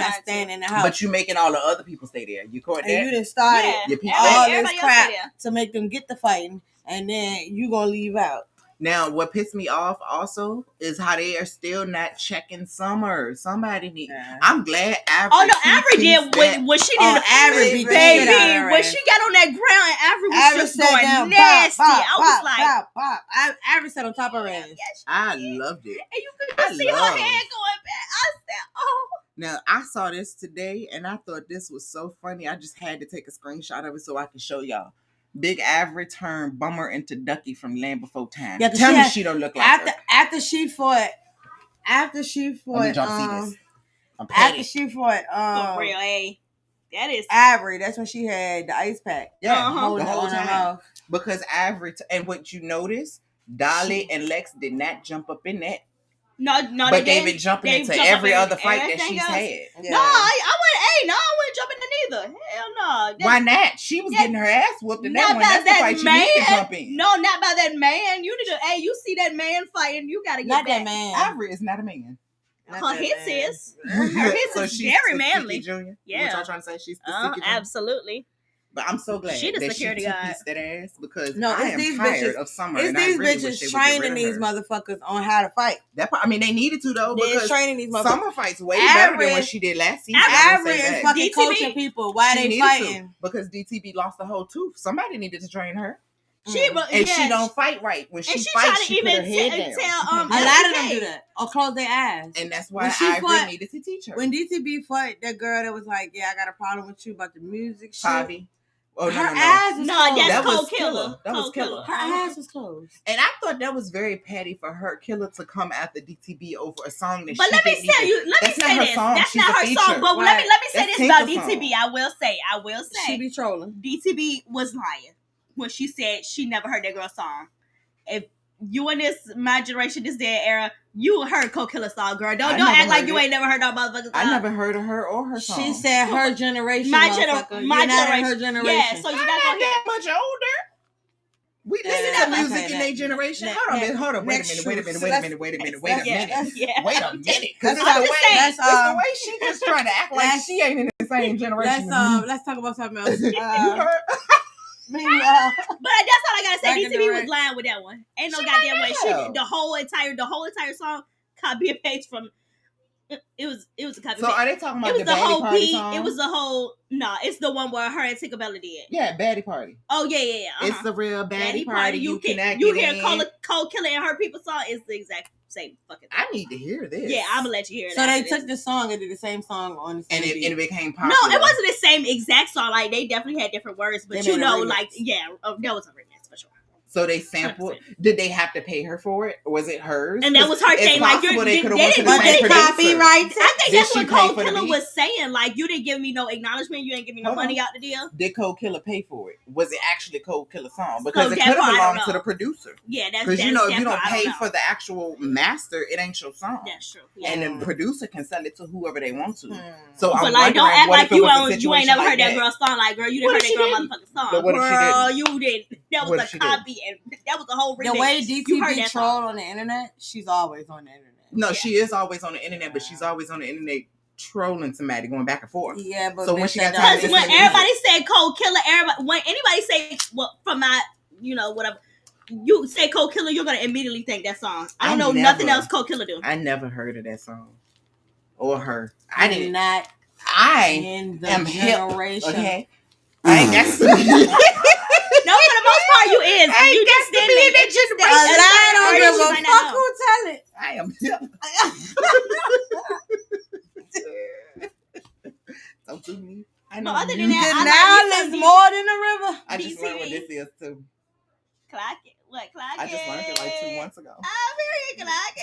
S5: not staying in the house.
S7: But you're making all the other people stay there. You caught that?
S5: And you done started
S7: all
S5: this crap to make them get the fighting, and then you gonna leave out.
S7: Now, what pissed me off also is how they are still not checking Summer. Somebody need. I'm glad Avery.
S6: Oh no, Avery did what she did.
S5: Avery beat
S6: baby when she got on that ground and Avery was just going
S5: down,
S6: nasty.
S5: Pop,
S6: I was like,
S5: pop. Avery sat on top of her ass.
S7: I loved it.
S6: And you could see her head going back. I said, oh.
S7: Now, I saw this today and I thought this was so funny. I just had to take a screenshot of it so I can show y'all. Big Avery turned Bummer into Ducky from Land Before Time. Yeah, tell me she don't look like her.
S5: After she fought
S7: I'm
S5: After
S7: petty.
S5: she fought
S6: For real, that is
S5: Ivory, that's when she had the ice pack.
S7: Yeah,
S5: holding
S7: the whole
S5: on her
S7: time.
S5: mouth.
S7: Because Ivory, and what you notice, Dolly and Lex did not jump up in that.
S6: No,
S7: but they've been jumping into every other fight that she's had.
S6: Yeah. No, I wouldn't jump into neither. Hell no.
S7: Why not? She was getting her ass whooped in that one. That's the fight you need to jump in.
S6: No, not by that man. You need to. You see that man fighting, you gotta get
S5: not
S6: back.
S5: That man.
S7: Ivory is not a man.
S6: Her hits is. Her hits
S7: so
S6: is
S7: she's
S6: very manly.
S7: Junior?
S6: Yeah.
S7: What y'all trying to say? She's the
S6: absolutely.
S7: But I'm so glad
S6: she
S7: that
S6: security
S7: she
S6: guard.
S7: pieced that ass because
S5: I
S7: am
S5: these
S7: tired
S5: bitches,
S7: of Summer.
S5: It's
S7: and
S5: these
S7: I really
S5: bitches training these motherfuckers on how to fight.
S7: I mean, they needed to though because
S5: training these
S7: Summer fights way better than what she did last season.
S5: Ivory is fucking coaching people. Why they fighting?
S7: Because DTB lost the whole tooth. Somebody needed to train her.
S6: She
S7: don't fight right. When she fights, she put her head down.
S5: A lot of them do that or close their eyes.
S7: And that's why Ivory needed to teach her.
S5: When DTB fought that girl that was like, "Yeah, I got a problem with you about the music shit."
S7: Pavi.
S5: Oh, her ass was closed.
S6: That's
S7: that
S6: Cold
S7: was
S6: Killer.
S7: That was Killer.
S5: Her ass was closed.
S7: And I thought that was very petty for her Killer to come after DTB over a song that
S6: but let me say this. That's not her song. But let me say this about DTB. I will say.
S5: She be trolling.
S6: DTB was lying when she said she never heard that girl's song. If you in this my generation, this day era, you heard Cold Killer song, girl. Don't act like you ain't never heard that motherfucker song.
S7: I never heard of her or her song.
S5: She said her generation.
S6: My generation.
S5: Her generation.
S6: Yeah, so you're not
S7: gonna that much older. We listen to music in their generation. Hold on. Wait a minute. Because that's the way she just trying to act like she ain't in the same generation.
S5: Let's talk about something else.
S6: But that's all I gotta say. DTV was lying with that one. Ain't no goddamn way. She the whole entire song copy and paste from. It was a copy.
S7: So are they talking about the Baddie Party song?
S6: It was the whole. No, it's the one where her and Tinkerbella did.
S7: Yeah, Baddie Party.
S6: Oh yeah.
S7: It's the real Baddie Party. You
S6: hear Cold Killer and her people song. It's the exact same fucking thing.
S7: I need to hear this.
S6: Yeah, I'm gonna let you hear it.
S5: So they took the song and did the same song on the same
S7: and it became popular.
S6: No, it wasn't the same exact song. Like they definitely had different words, but that was a remix for sure.
S7: So they sampled. 100%. Did they have to pay her for it, or was it hers?
S6: And that was her thing. Like they didn't copyright. I think that's what Cold Killer was saying. Like you didn't give me no acknowledgement. You didn't give me no money out the deal.
S7: Did Cold Killer pay for it? Was it actually Cold Killer song? Because it could have belonged to the producer.
S6: Yeah, that's
S7: because if you don't pay for the actual master, it ain't your song.
S6: That's true.
S7: Yeah. And the producer can sell it to whoever they want to. So
S6: but like, don't act like you ain't never heard that girl's song. Like, girl, you didn't heard that girl motherfucking song. Girl, you didn't. That was a copy, and that was the whole remix.
S5: The way DTV troll on the internet, she's always on the internet.
S7: No, she is always on the internet, but she's always on the internet trolling somebody, going back and forth.
S5: Yeah, but
S7: so when she got time,
S6: because when everybody said Cold Killer, when anybody say from my whatever. You say Cold Killer, you're gonna immediately think that song. I don't know nothing else Cold Killer do.
S7: I never heard of that song or her.
S5: I did not.
S7: I am hip. Okay, I ain't got
S6: no, for the most part, you is. You just didn't be in that generation.
S5: I don't give a fuck who tell it.
S7: I am hip. Don't do me. I know.
S6: Other than that,
S5: now there's more than a river.
S7: I just learned what this is too.
S6: Clock it. What clock it?
S7: I just learned it like 2 months ago.
S6: I'm very clock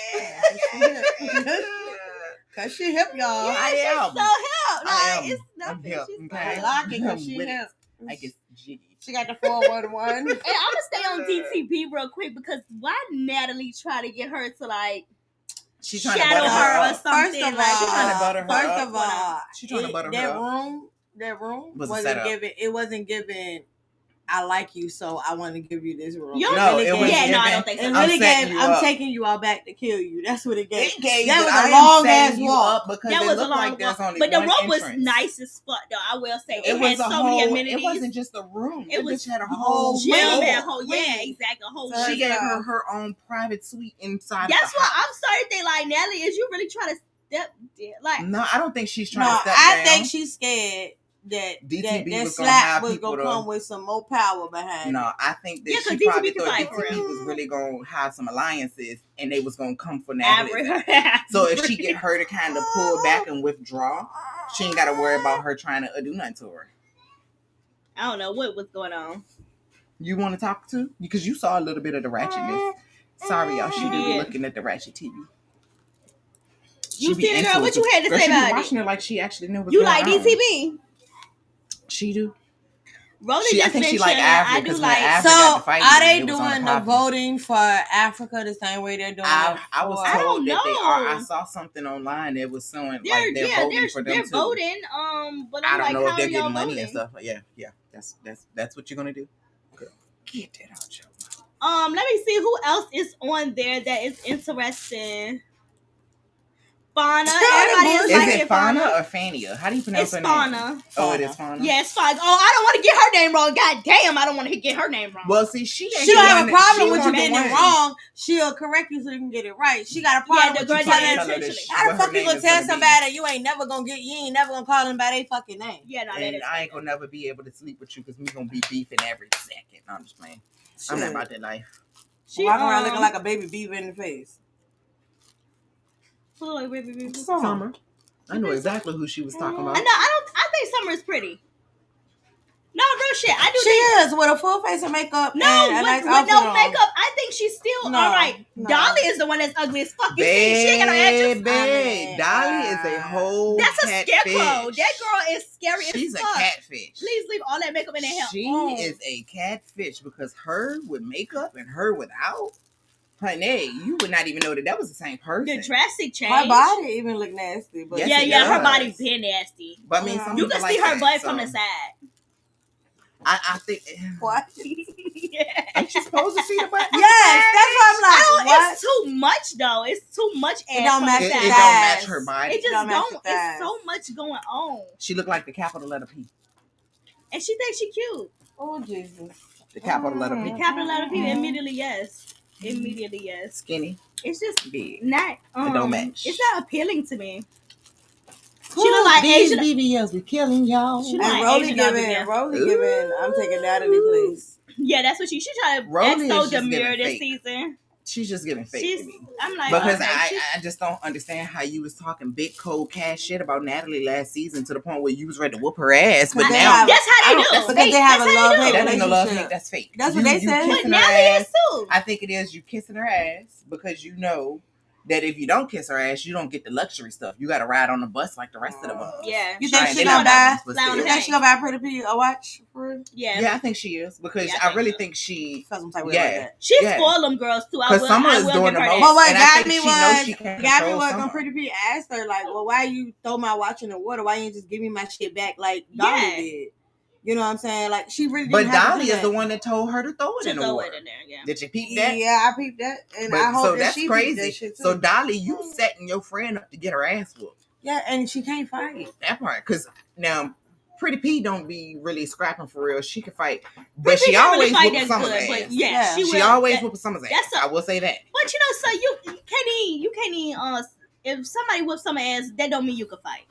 S6: it.
S5: Cause she hip, y'all.
S6: Yeah, she's so hip. Like, it's nothing.
S7: Hip,
S6: she's
S7: okay.
S5: Lock it cause she hip.
S7: I get jiggy.
S5: She got the 411.
S6: And I'm gonna stay on DTB real quick because why Natalie try to get her to like
S7: she's trying
S6: shadow
S7: to butter
S6: her or
S7: up.
S6: something?
S7: She's trying to butter her
S5: First
S7: up.
S5: of all,
S7: she's trying to butter her up.
S5: That room
S7: wasn't
S5: given. It wasn't given. I like you, so I want to give you this room.
S7: No, it was.
S6: Yeah, no, I don't think so.
S5: It really gave. I'm taking you all back to kill you. That's what it gave.
S7: That
S5: was a long ass walk
S7: because
S6: that was a long
S7: walk.
S6: But the room was nice as fuck, though. I will say it had so many amenities.
S7: It wasn't just a room.
S6: It was
S7: had a whole
S6: gym. Yeah, exactly. A whole.
S7: She gave her own private suite inside.
S6: That's why I'm starting to think like Natalie, is you really trying to step down? Like,
S7: no, I don't think she's trying to step down.
S5: I think she's scared that
S7: DTB
S5: that
S7: was
S5: slap was gonna come with some more power behind it.
S7: No, I think that she probably thought DTB was really gonna have some alliances and they was gonna come for Natalie. So if she get her to kind of pull back and withdraw, she ain't gotta worry about her trying to do nothing to her.
S6: I don't know what was going on.
S7: You want to talk to? Because you saw a little bit of the ratchetness. Sorry, y'all. She do be looking at the ratchet TV.
S6: You see the girl? What you had to say about it?
S7: Watching her like she actually knew what's
S6: you
S7: going
S6: like
S7: on.
S6: DTV?
S7: She do.
S6: I think she like
S7: Africa.
S6: I do
S7: like.
S5: So are they doing the voting for Africa the same way they're doing?
S7: I was told that they are. I
S6: know.
S7: saw something online that was showing like they're voting for them too.
S6: They're voting. But I'm
S7: I don't know if they're getting money
S6: voting?
S7: and stuff. But yeah. That's what you're gonna do. Get that out, Joe.
S6: Let me see who else is on there that is interesting. Fauna. Everybody is
S7: it Fauna or Fania? How do you pronounce her name?
S6: Fauna.
S7: Oh, it is Fauna?
S6: Yeah, it's Fauna. Oh, I don't want to get her name wrong. God damn, I don't want to get her name wrong.
S7: Well, see, she
S5: don't have a problem with you getting it wrong. She'll correct you so you can get it right. She got a problem with you telling her. How the fuck you gonna tell somebody you ain't never gonna call them by their fucking name?
S6: Yeah, no,
S7: and I ain't gonna never be able to sleep with you because we gonna be beefing every second. No, I'm just playing. I'm not about that life.
S5: She walking around looking like a baby beaver in the face.
S7: Summer. I know exactly who she was talking about.
S6: I think Summer is pretty. No, real shit. I do.
S5: She is with a full face of makeup.
S6: No,
S5: and
S6: with no makeup. I think she's still all right.
S5: No.
S6: Dolly is the one that's ugly as fuck. You see, she ain't got no address.
S7: Dolly is a whole.
S6: That's a scarecrow. That girl is scary as fuck.
S7: She's a catfish.
S6: Please leave all that makeup in that hair.
S7: She is a catfish because her with makeup and her without. Honey, you would not even know that was the same person.
S6: The drastic change.
S5: Her body even look nasty. But
S6: yeah, her body's been nasty.
S7: But I mean, some
S6: you can see her butt from the side.
S7: I think.
S5: What?
S6: Yeah.
S7: Ain't you supposed to see the butt?
S5: Yes, that's what I'm like. What?
S6: It's too much though. It's too much ass.
S5: It don't match
S7: it don't match her body.
S6: It just don't. It's so much going on.
S7: She look like the capital letter P.
S6: And she thinks she cute.
S5: Oh Jesus.
S7: The capital letter P.
S6: The capital letter P. Immediately yes.
S7: Skinny.
S6: It's just
S7: big.
S6: Not.
S7: It don't match.
S6: It's not appealing to me. She look like Asian.
S7: BBLs, we killing y'all.
S6: She
S5: and Rolly giving. I'm taking Natalie, please.
S6: Yeah, that's what she try to act so demure this season.
S7: She's just giving fake to me.
S6: I'm like,
S7: because I just don't understand how you was talking big cold cash shit about Natalie last season to the point where you was ready to whoop her ass. But now
S6: that's how they do.
S5: That's because they have a love-hate
S7: That ain't no love-hate. That's fake.
S5: That's what they said.
S6: But Natalie is too.
S7: I think it is you kissing her ass because you know that if you don't kiss her ass, you don't get the luxury stuff. You got to ride on the bus like the rest of the bus.
S6: Yeah.
S5: You think she gonna buy?
S6: You
S5: think she gonna buy Pretty P a watch?
S6: Yeah,
S7: I think she is because I really think she.
S6: She spoiled them girls too.
S7: Because Summer is doing the most.
S5: But what got me was when Pretty P asked her like, "Well, why you throw my watch in the water? Why you didn't just give me my shit back like Dolly did?" You know what I'm saying? Like she really.
S7: But Dolly is the one that told her to throw it in the water. Did you peep that?
S5: Yeah, I peeped that, and I hope that she
S7: crazy.
S5: That shit too.
S7: So Dolly, you setting your friend up to get her ass whooped.
S5: Yeah, and she can't fight.
S7: That part, because now Pretty P don't be really scrapping for real. She can fight, but she always whoop Summer's ass.
S6: Yeah,
S7: she always whoop Summer's ass. I will say that.
S6: But so you can't even. If somebody whoops Summer's ass, that don't mean you can fight.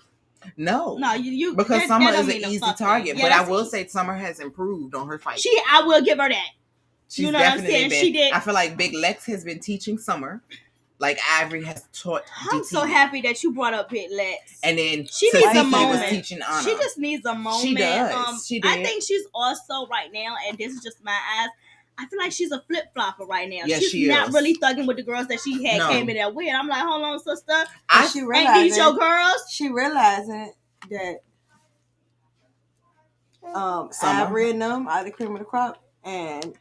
S7: No,
S6: you
S7: because Summer is an easy target. But I will say Summer has improved on her fight.
S6: I will give her that.
S7: She's definitely been. She did. I feel like Big Lex has been teaching Summer, like Ivory has taught.
S6: I'm so happy that you brought up Big Lex.
S7: And then
S6: she needs a moment.
S7: Was teaching Anna.
S6: She just needs a moment.
S7: She does. She did.
S6: I think she's also right now, and this is just my eyes. I feel like she's a flip flopper right now.
S7: Yeah,
S6: she's not really thugging with the girls that she had came in there with. I'm like, hold on, sister.
S5: Ain't
S6: these your girls?
S5: She realizing that Ivory and them are the cream of the crop, and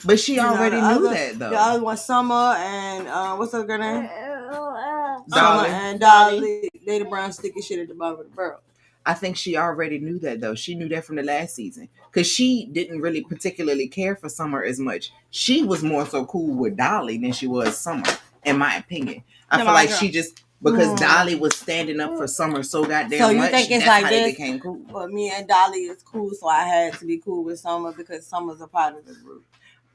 S7: but she already knew that though.
S5: The other one, Summer, and what's the girl name?
S7: Dolly.
S5: Summer and Dolly. They the brown sticky shit at the bottom of the barrel.
S7: I think she already knew that though. She knew that from the last season because she didn't really particularly care for Summer as much. She was more so cool with Dolly than she was Summer, in my opinion. I feel like she just because Dolly was standing up for Summer so goddamn much. So you think it's like this? Became cool.
S5: But me and Dolly is cool, so I had to be cool with Summer because Summer's a part of the group.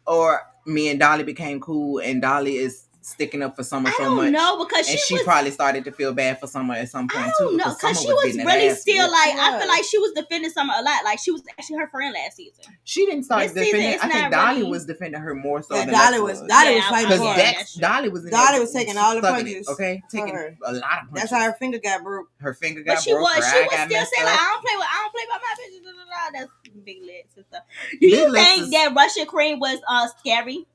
S7: Or me and Dolly became cool, and Dolly is sticking up for Summer so much.
S6: No, because
S7: she probably started to feel bad for Summer at some point too.
S6: No, because she was really still like I feel like she was defending Summer a lot. Like she was actually her friend last season.
S7: She didn't start defending. I think Dolly was defending her more so. Than
S5: Dolly was fighting for her.
S7: Dolly was
S5: taking all the punches.
S7: Okay, taking a lot of punches.
S5: That's how her finger got broke.
S7: Her finger got broke.
S6: She was still saying like I don't play by my bitches. That's Big Legs and stuff. Do you think that Russian Cream was scary?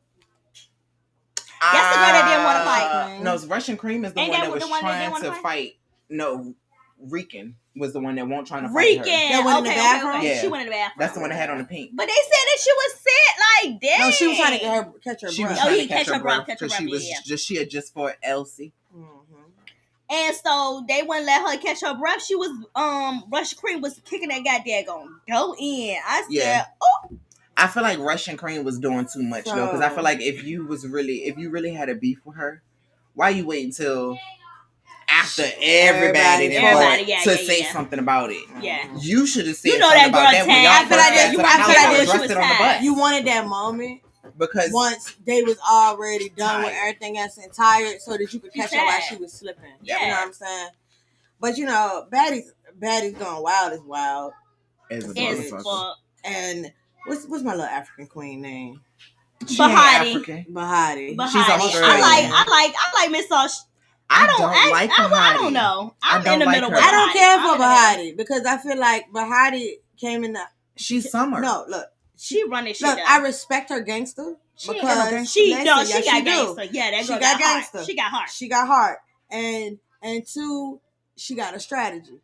S6: That's the girl that didn't want to fight.
S7: No, Russian Cream is the
S6: Ain't
S7: one
S6: that
S7: that was
S6: the one that
S7: trying
S6: didn't
S7: to
S6: wanna
S7: fight. No, Rican was the one that won't trying to fight her.
S6: That
S5: went in the bathroom?
S6: Okay.
S7: Yeah.
S6: She went in the bathroom.
S7: That's the one that had on the pink.
S6: But they said that she was sick. Like, dang.
S5: No, she was trying to catch her
S7: She
S5: breath.
S7: was trying to
S6: catch her breath.
S7: because she was she had just fought Elsie.
S6: And so they wouldn't let her catch her breath. She was Russian Cream was kicking that goddamn go in. I said, oh.
S7: I feel like Russian Cream was doing too much though, because I feel like if you really had a beef with her, why you wait until after everybody to say something about it?
S6: Yeah,
S7: you should have said
S6: something
S7: that
S6: about that when
S7: y'all
S6: I feel like
S7: on the bus.
S5: You wanted that moment
S7: because
S5: once they was already done with everything else and tired, so that you could catch her while she was slipping.
S6: Yeah.
S5: You know what I'm saying? But you know, Baddies going wild is wild.
S7: As fuck.
S5: And what's my little African queen name?
S6: Bahati.
S7: She's Australian.
S6: I like Miss Aush. I don't know. I'm in the middle with
S5: I don't care for Bahati because I feel like Bahati came in the.
S7: She's Summer.
S5: No, look.
S6: She running shit.
S5: Look, I respect her gangster because
S6: she got gangster. Yeah, that girl got
S5: gangster.
S6: Heart. She got heart.
S5: She got heart, and two, she got a strategy.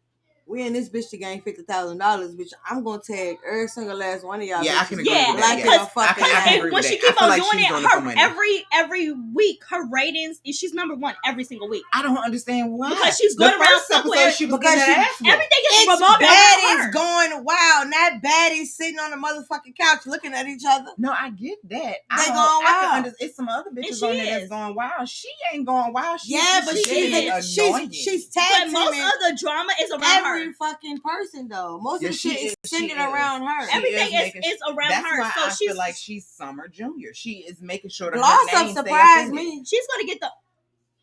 S5: We in this bitch to gain $50,000, bitch. I'm gonna tag every single last one of y'all.
S7: Yeah,
S5: bitches.
S7: I can agree with that.
S6: Because when she keep on doing it, her every week, her ratings, she's number one every single week.
S7: I don't understand why.
S6: Because she's going around somewhere.
S5: Everything
S6: is revolving
S5: around her. Going wild. Not Baddies sitting on the motherfucking couch looking at each other.
S7: No, I get that.
S5: They going wild.
S7: It's some other bitches on there that's going wild. She ain't going wild.
S5: But she's tagging.
S6: But most of the drama is around her.
S5: Fucking person though. Most of the shit is centered around her.
S6: Everything is around her.
S7: Why
S6: so
S7: I feel like she's Summer Junior. She is making sure that
S5: Gloss
S7: her name
S5: surprised me.
S6: She's gonna get the.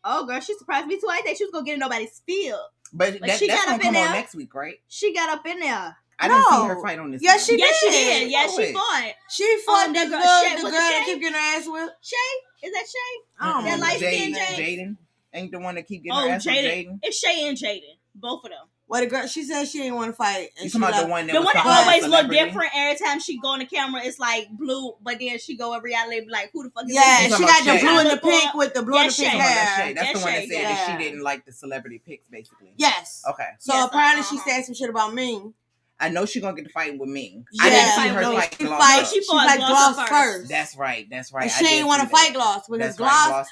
S6: Oh girl, she surprised me too. I think she was gonna get in nobody's field.
S7: But that's gonna come on next week, right?
S6: She got up in there.
S7: I didn't see her fight on this.
S5: Yes, she did.
S6: Yes, she fought.
S5: She fought the girl that keep getting her ass whipped.
S6: Shay? Is that Shay?
S5: That
S6: light skin
S7: Jaden ain't the one that keep getting her ass whipped. Jaden.
S6: It's Shay and Jaden, both of them.
S5: Well, the girl, she said she didn't want to fight. And
S7: you talking about the one that
S6: always look different every time she go on the camera. It's like blue, but then she go in reality like, who the fuck is
S5: this?
S6: She
S5: got the blue and the pink with the blue and the pink hair.
S7: That's the one that said that she didn't like the celebrity pics, basically.
S5: Yes.
S7: Okay.
S5: So apparently she said some shit about Ming.
S7: I know she's gonna get the fight with Ming.
S5: Yeah,
S7: I didn't see her fight Gloss.
S5: She fought Gloss first.
S7: That's right.
S5: And she didn't want to fight Gloss because Gloss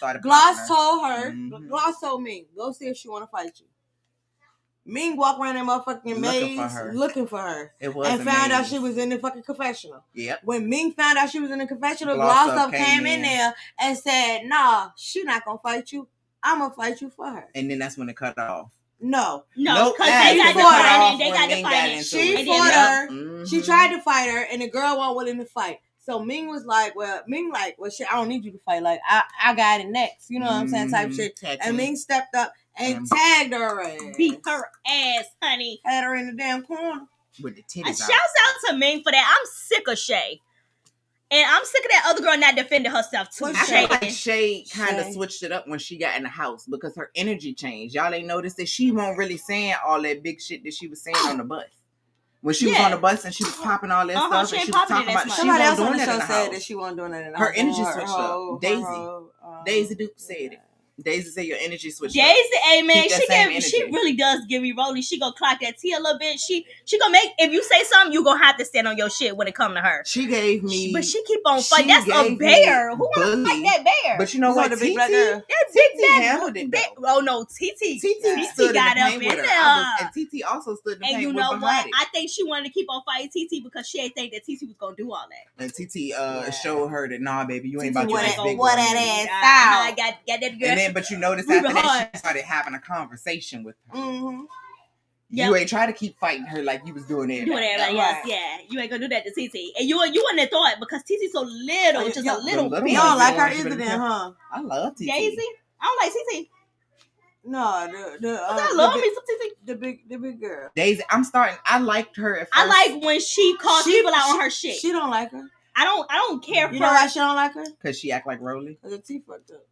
S5: told her. Gloss told Ming, go see if she want to fight you. Ming walked around that motherfucking maze looking for her.
S7: It was
S5: and found out she was in the fucking confessional.
S7: Yep.
S5: When Ming found out she was in the confessional, Gloss up came in there and said, nah, she not gonna fight you. I'm gonna fight you for her.
S7: And then that's when it cut off.
S5: No,
S6: because they got to fight it.
S5: She fought her. Mm-hmm. She tried to fight her, and the girl wasn't willing to fight. So Ming was like, shit, I don't need you to fight. Like, I got it next. You know what I'm saying? Type shit. And Ming stepped up and tagged her ass.
S6: Beat her ass, honey.
S5: Had her in the damn corner.
S7: With the titties
S6: out. Shouts out to Ming for that. I'm sick of Shay. And I'm sick of that other girl not defending herself too.
S7: I feel like Shay kind of switched it up when she got in the house because her energy changed. Y'all ain't noticed that she won't really saying all that big shit that she was saying on the bus. When she was on the bus and she was popping all that stuff and she was talking about
S5: somebody else on the show said that she wasn't doing that in the house.
S7: Her energy switched up. Daisy Duke said it. Daisy said your energy switched up.
S6: Daisy, amen. She really does give me rolling. She gonna clock that T a little bit. She gonna make, if you say something, you gonna have to stand on your shit when it come to her.
S7: She gave me,
S6: but she keep on fighting. That's a bear. Who wanna fight that bear?
S7: But you know what? Titi handled it.
S6: Oh no, Titi got up in there,
S7: and Titi also stood in the paint.
S6: And you know what? I think she wanted to keep on fighting Titi because she didn't think that Titi was gonna do all that.
S7: And Titi showed her that nah, baby, you ain't about to do that big.
S5: What that ass?
S6: I got that girl.
S7: But you notice after that, she started having a conversation with her.
S5: Mm-hmm.
S7: You ain't try to keep fighting her like you was doing it.
S6: Yeah. You ain't gonna do that to TT. And you wouldn't have thought because TT's so little, just a little bit.
S5: You don't like her either then, huh?
S7: I love TT.
S6: Daisy? I don't like TT.
S5: No,
S6: I love me some TT.
S5: The big girl.
S7: Daisy, I liked her at first.
S6: I like when she calls people out on her shit.
S5: She don't like her.
S6: I don't care for her.
S5: You know why she don't like her?
S7: Because she act like Rolly.
S5: Because her teeth fucked up.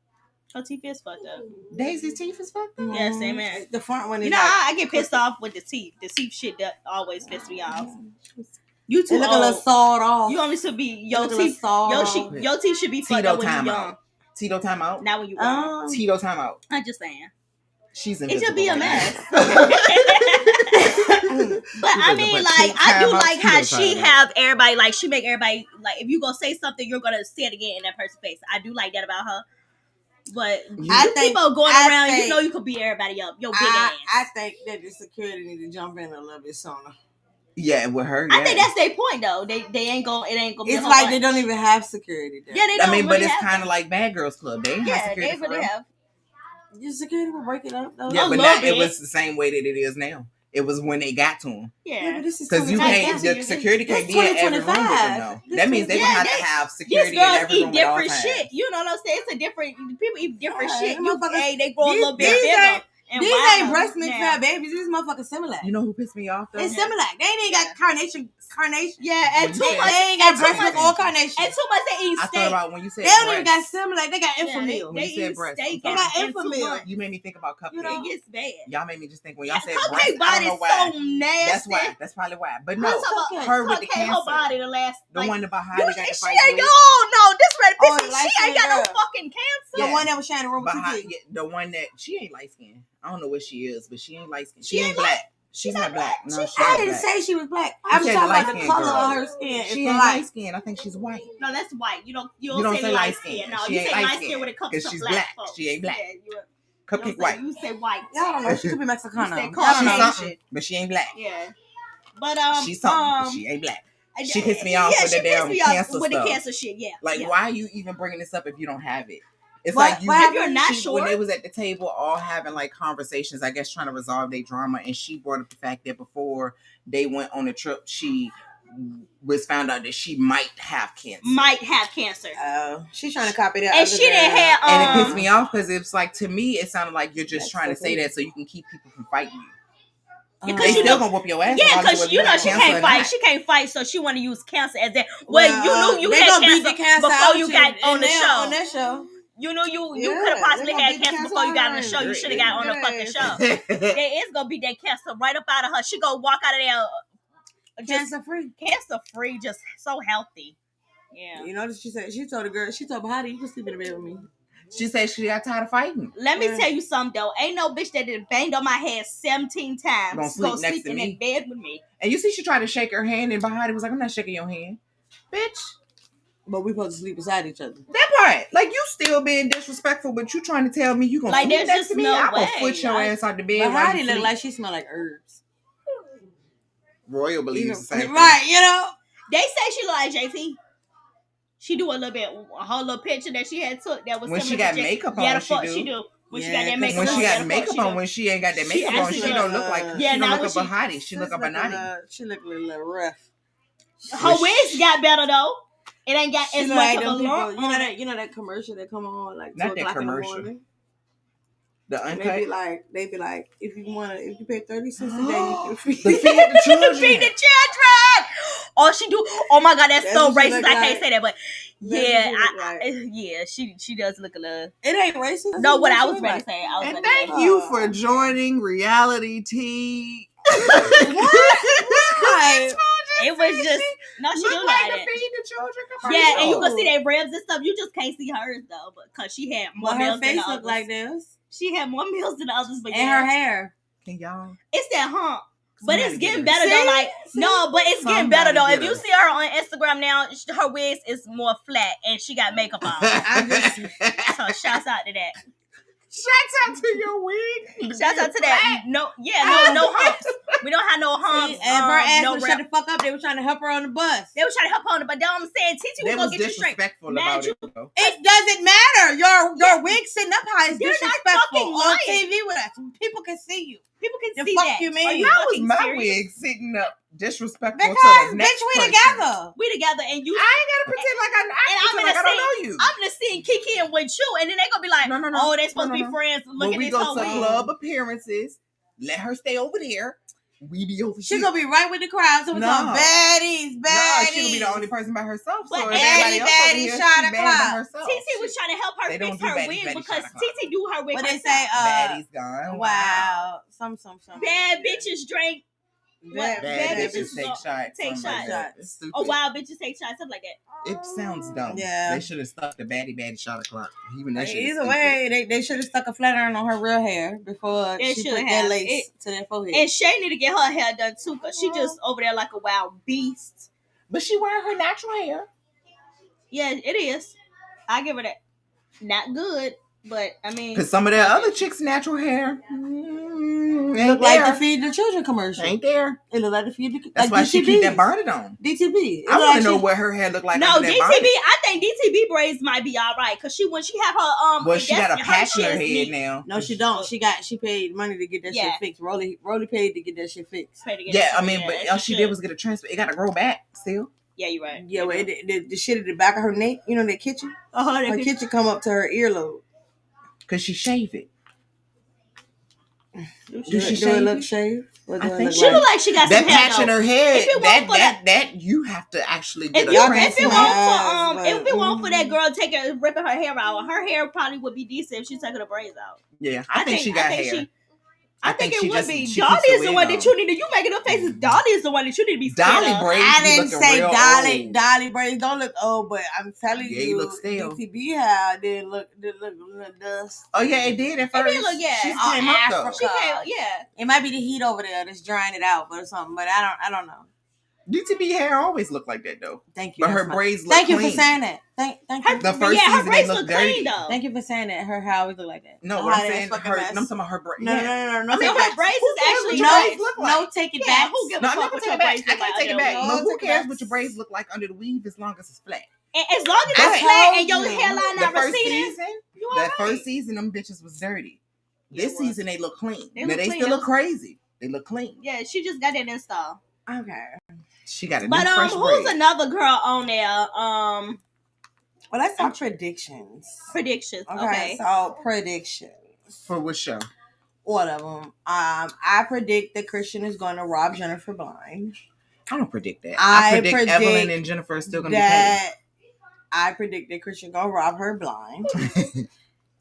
S6: Her teeth is fucked up.
S7: Daisy's teeth is fucked up?
S6: Yes, amen.
S5: The front one is
S6: I get pissed off with the teeth. The teeth shit that always pisses me off. You too
S5: look a little sawed off.
S6: You only should be your teeth. Your teeth should be fucked up when you're young.
S7: Tito timeout.
S6: Not when you wrong.
S7: Tito timeout.
S6: I'm just saying.
S7: She's
S6: It
S7: invisible.
S6: should be a
S7: right
S6: mess.
S7: now.
S6: But I mean, like, I do like how she have everybody, like, she make everybody, like, if you gonna say something, you're gonna say it again in that person's face. I do like that about her. But
S5: I think
S6: people going around, you know, you could beat everybody up. Yo, big ass.
S5: I think that the security need to jump in a little bit sooner.
S7: Yeah, with her. Yeah.
S6: I think that's their point though. They ain't gonna. It ain't gonna. Be
S5: it's like they don't even have security there.
S6: Yeah, they don't.
S7: I mean,
S6: really
S7: but it's kind of like Bad Girls Club. They have security.
S6: They really have.
S5: Your security will break it up though.
S7: Yeah, but not, it was the same way that it is now. It was when they got to them.
S6: Yeah,
S5: but this is
S7: because you can't. The security can't be in every room with them. No, that means they gonna have to have security in every room at all times.
S6: Shit. You know what I'm saying? It's a different. People eat different shit.
S5: They
S6: grow a little bit bigger.
S5: These ain't breast milk fat babies. These motherfuckers Similac.
S7: You know who pissed me off though?
S5: It's Similac. They ain't got carnation.
S6: Yeah, and too much.
S5: They ain't got breast milk or carnation.
S6: And too much they eat steak.
S7: I thought about when you said
S5: they don't even got Similac. They got Infamil.
S7: When you said breast,
S6: they
S5: got Infamil.
S7: You made me think about Cupcake.
S6: You know, it gets bad.
S7: Y'all made me just think when y'all said
S6: Cupcake
S7: breast.
S6: body
S7: I don't know why.
S6: so nasty.
S7: That's why. That's probably why. But no,
S6: about
S7: her with the cancer.
S6: Her body the last.
S7: The one about how they got the fight.
S6: She ain't no. This red pissy. She ain't got no fucking cancer.
S5: The one that was shining room with
S7: the one that she ain't light skinned. I don't know what she is, but she ain't light skinned. She ain't black. She's not black. No,
S5: I didn't say she was black. I'm talking about the color of her skin.
S7: She ain't light skinned. I think she's white.
S6: No, that's white. You don't say light skin. No, you say light skin when it comes to black folks.
S7: She ain't black. Cupcake white.
S6: You say white.
S5: Y'all don't know. She could be Mexicana.
S7: She's something, but she ain't black.
S6: Yeah. But
S7: she's something, but she ain't black. She pissed me off with the damn cancer stuff.
S6: With the cancer shit, yeah.
S7: Like, why are you even bringing this up if you don't have it? It's
S5: like
S6: if you're not sure.
S7: When they was at the table all having like conversations, I guess trying to resolve their drama, and she brought up the fact that before they went on the trip, she was found out that she might have cancer.
S5: Oh, she's trying to copy that.
S6: And she didn't have.
S7: And it pissed me off because it's like, to me, it sounded like you're just trying to say that so you can keep people from fighting you. They still gonna whoop your ass.
S6: Yeah, because you know she can't fight. She can't fight, so she want to use cancer as that. Well, you knew you had cancer before you got on the show.
S5: On that show.
S6: You know you could have possibly had cancer before you got on the show. You should have got on the fucking show. There is gonna be that cancer right up out of her. She gonna walk out of there cancer free, just so healthy. Yeah.
S5: You know what she said? She told Baddies, you can sleep in the bed with me.
S7: She said she got tired of fighting.
S6: Let me tell you something though. Ain't no bitch that did banged on my head 17 times gonna sleep in that bed with me.
S7: And you see, she tried to shake her hand, and Baddies was like, "I'm not shaking your hand, bitch."
S5: But we supposed to sleep beside each other.
S7: That part, like, you still being disrespectful, but you trying to tell me you gonna sleep next to me? I'm gonna foot your ass out the bed.
S5: But Baddies look like she smell like herbs.
S7: Royal believes the same thing.
S5: Right? You know,
S6: they say she look like JT. She do a little bit. Her little picture that she had took that was
S7: when she got makeup on.
S6: She do. When she got that makeup
S7: when
S6: on.
S7: She got makeup on. When she ain't got that makeup on, she don't look like. She don't look up a hottie. She look up a naughty.
S5: She look a little rough.
S6: Her wigs got better though. It ain't got as much of a lump.
S5: You know that commercial that come on like 2
S7: not that
S5: o'clock
S7: commercial.
S5: in the morning.
S7: The uncut.
S5: They be like, if you pay 30 cents a day, you can feed
S7: the children.
S6: Feed the children. Oh, she do. Oh my God, that's so racist. I can't say that, but yeah, she does look a little.
S5: It ain't racist.
S6: No, what I was ready to say.
S7: And thank you for joining Reality T.
S5: What?
S6: It was just she do like that.
S7: Feed the children.
S6: Yeah, and you can see their ribs and stuff. You just can't see hers though, because she had more meals than the others.
S5: Her face looked like this.
S6: She had more meals than the others, but
S5: and her hair.
S7: Can y'all?
S6: It's that hump. But it's getting better though. Like but it's getting better though. If you see her on Instagram now, her wigs is more flat and she got makeup on. So shouts out to that.
S7: Shouts out to your wig.
S6: Shouts out to that. No humps. We don't have no humps.
S5: And her ass was shut the fuck up. They were trying to help her on the bus.
S6: They were trying to help her on the bus. That's what I'm saying. Titi was gonna get you straight.
S7: About it,
S5: it doesn't matter. Your wig sitting up high is disrespectful on TV with us. People can see you.
S6: People can see
S5: fuck
S6: that.
S5: You mean?
S7: How was my wig sitting up disrespectful
S5: because,
S7: to the next
S5: bitch, we
S7: person?
S5: together.
S6: We together, and you.
S7: I ain't gotta pretend like I don't know you.
S6: I'm gonna see Kiki and with you, and then they gonna be like, no. Oh, they supposed to be friends. Look at this whole
S7: we go to club appearances. Let her stay over there. We be over here.
S5: She's gonna be right with the crowd. So we're talking baddies.
S7: No, she gonna be the only person by herself.
S6: But
S7: so everybody else over here, she bad by herself.
S6: Titi was trying to help her fix her wig because Titi do her wig.
S5: But they say,
S7: baddies gone.
S5: Wow. Some.
S6: Bad bitches drink Bad bitches
S7: take shots.
S6: Take
S7: Like
S6: shots.
S7: it's stupid.
S6: Oh, wild bitches take shots. Something like that.
S7: It sounds dumb.
S5: Yeah.
S7: They should have stuck the baddie shot clock. Even that shit.
S5: Either way, they should have stuck a flat iron on her real hair before
S6: They
S5: she
S6: shoulda
S5: put
S6: have.
S5: that lace to that forehead.
S6: And Shay need to get her hair done too, cause she just over there like a wild beast.
S7: But she wearing her natural hair.
S6: Yeah, it is. I give her that. Not good, but I mean,
S7: Cause some of that other chicks' natural hair ain't
S5: look like
S7: there.
S5: the Feed the Children commercial.
S7: Ain't there.
S5: It look like the Feed the.
S7: That's
S5: like
S7: why she keep that burning on.
S5: DTB.
S7: I want to know what her hair look like.
S6: no,
S7: under
S6: DTB.
S7: that bonnet.
S6: I think DTB braids might be all right, cause when she have her
S7: Well, she got a patch in her
S6: shit's
S7: head
S6: neat.
S7: now.
S5: No, she don't. She paid money to get that shit fixed. Rolly paid to get that shit fixed.
S7: Yeah, I mean, but all she did was get a transfer. It got to grow back still.
S6: Yeah, you're right.
S5: Yeah, well, the shit at the back of her neck, you know, that kitchen. Her kitchen come up to her earlobe.
S7: Cause she shave it.
S5: Do she shave? Look shaved?
S7: I think
S6: she look like she got
S7: that
S6: some hair,
S7: patch in her head.
S6: If
S7: That you have to actually get
S6: if
S7: a
S6: it weren't for that girl ripping her hair out, her hair probably would be decent if she took her braids out.
S7: Yeah, I think she got hair.
S6: I think it would be.
S7: she
S6: Dolly
S7: keeps
S6: is
S7: the
S6: the
S7: wig
S6: one
S7: on.
S6: that you need to. You making up faces. Dolly is the one that you need to be scared
S7: Dolly
S6: of.
S7: braids.
S5: I didn't say
S7: Dolly.
S5: Dolly braids don't look old, but I'm telling
S7: Yeah,
S5: you,
S7: you look stale.
S5: DTB hair didn't look dust.
S7: Oh yeah, it did at first.
S6: It did look, yeah.
S7: She came up though.
S6: She came, yeah.
S5: It might be the heat over there that's drying it out, or something. But I don't know.
S7: DTB hair always look like that though.
S5: Thank you.
S7: But her braids look
S5: Thank you
S7: clean.
S5: for saying that. Thank you.
S7: The first
S6: her
S7: season
S6: braids
S7: they
S6: look
S7: look dirty.
S6: clean though.
S5: Thank you for saying that. Her hair always look like that.
S7: No, what I'm saying, I'm talking about her braids.
S5: No.
S6: I mean, her braids is actually
S7: braids look like?
S5: No, take it back.
S6: Who give a
S7: No,
S6: fuck
S7: I'm never
S6: what
S7: take
S6: your
S7: it back.
S6: braids
S7: I
S6: look
S7: can't
S6: like?
S7: take it back.
S5: No,
S7: But who
S5: take it
S7: cares
S5: back.
S7: what your braids look like under the weave as long as it's flat?
S6: And as long as it's flat and your hairline not receding,
S7: That first season, them bitches was dirty. This season they look clean. They
S6: clean.
S7: still look crazy. They look clean.
S6: yeah, she just got that install.
S5: Okay.
S7: She got a new
S6: But
S7: fresh
S6: who's
S7: braid.
S6: another girl on there?
S5: Well, let's talk predictions.
S6: Predictions.
S5: Okay,
S6: Okay.
S5: so predictions.
S7: For what show?
S5: All of them. I predict that Christian is going to rob Jennifer blind.
S7: I don't predict that.
S5: I
S7: predict
S5: predict
S7: Evelyn and Jennifer are still going to be
S5: that I predict that Christian gonna rob her blind.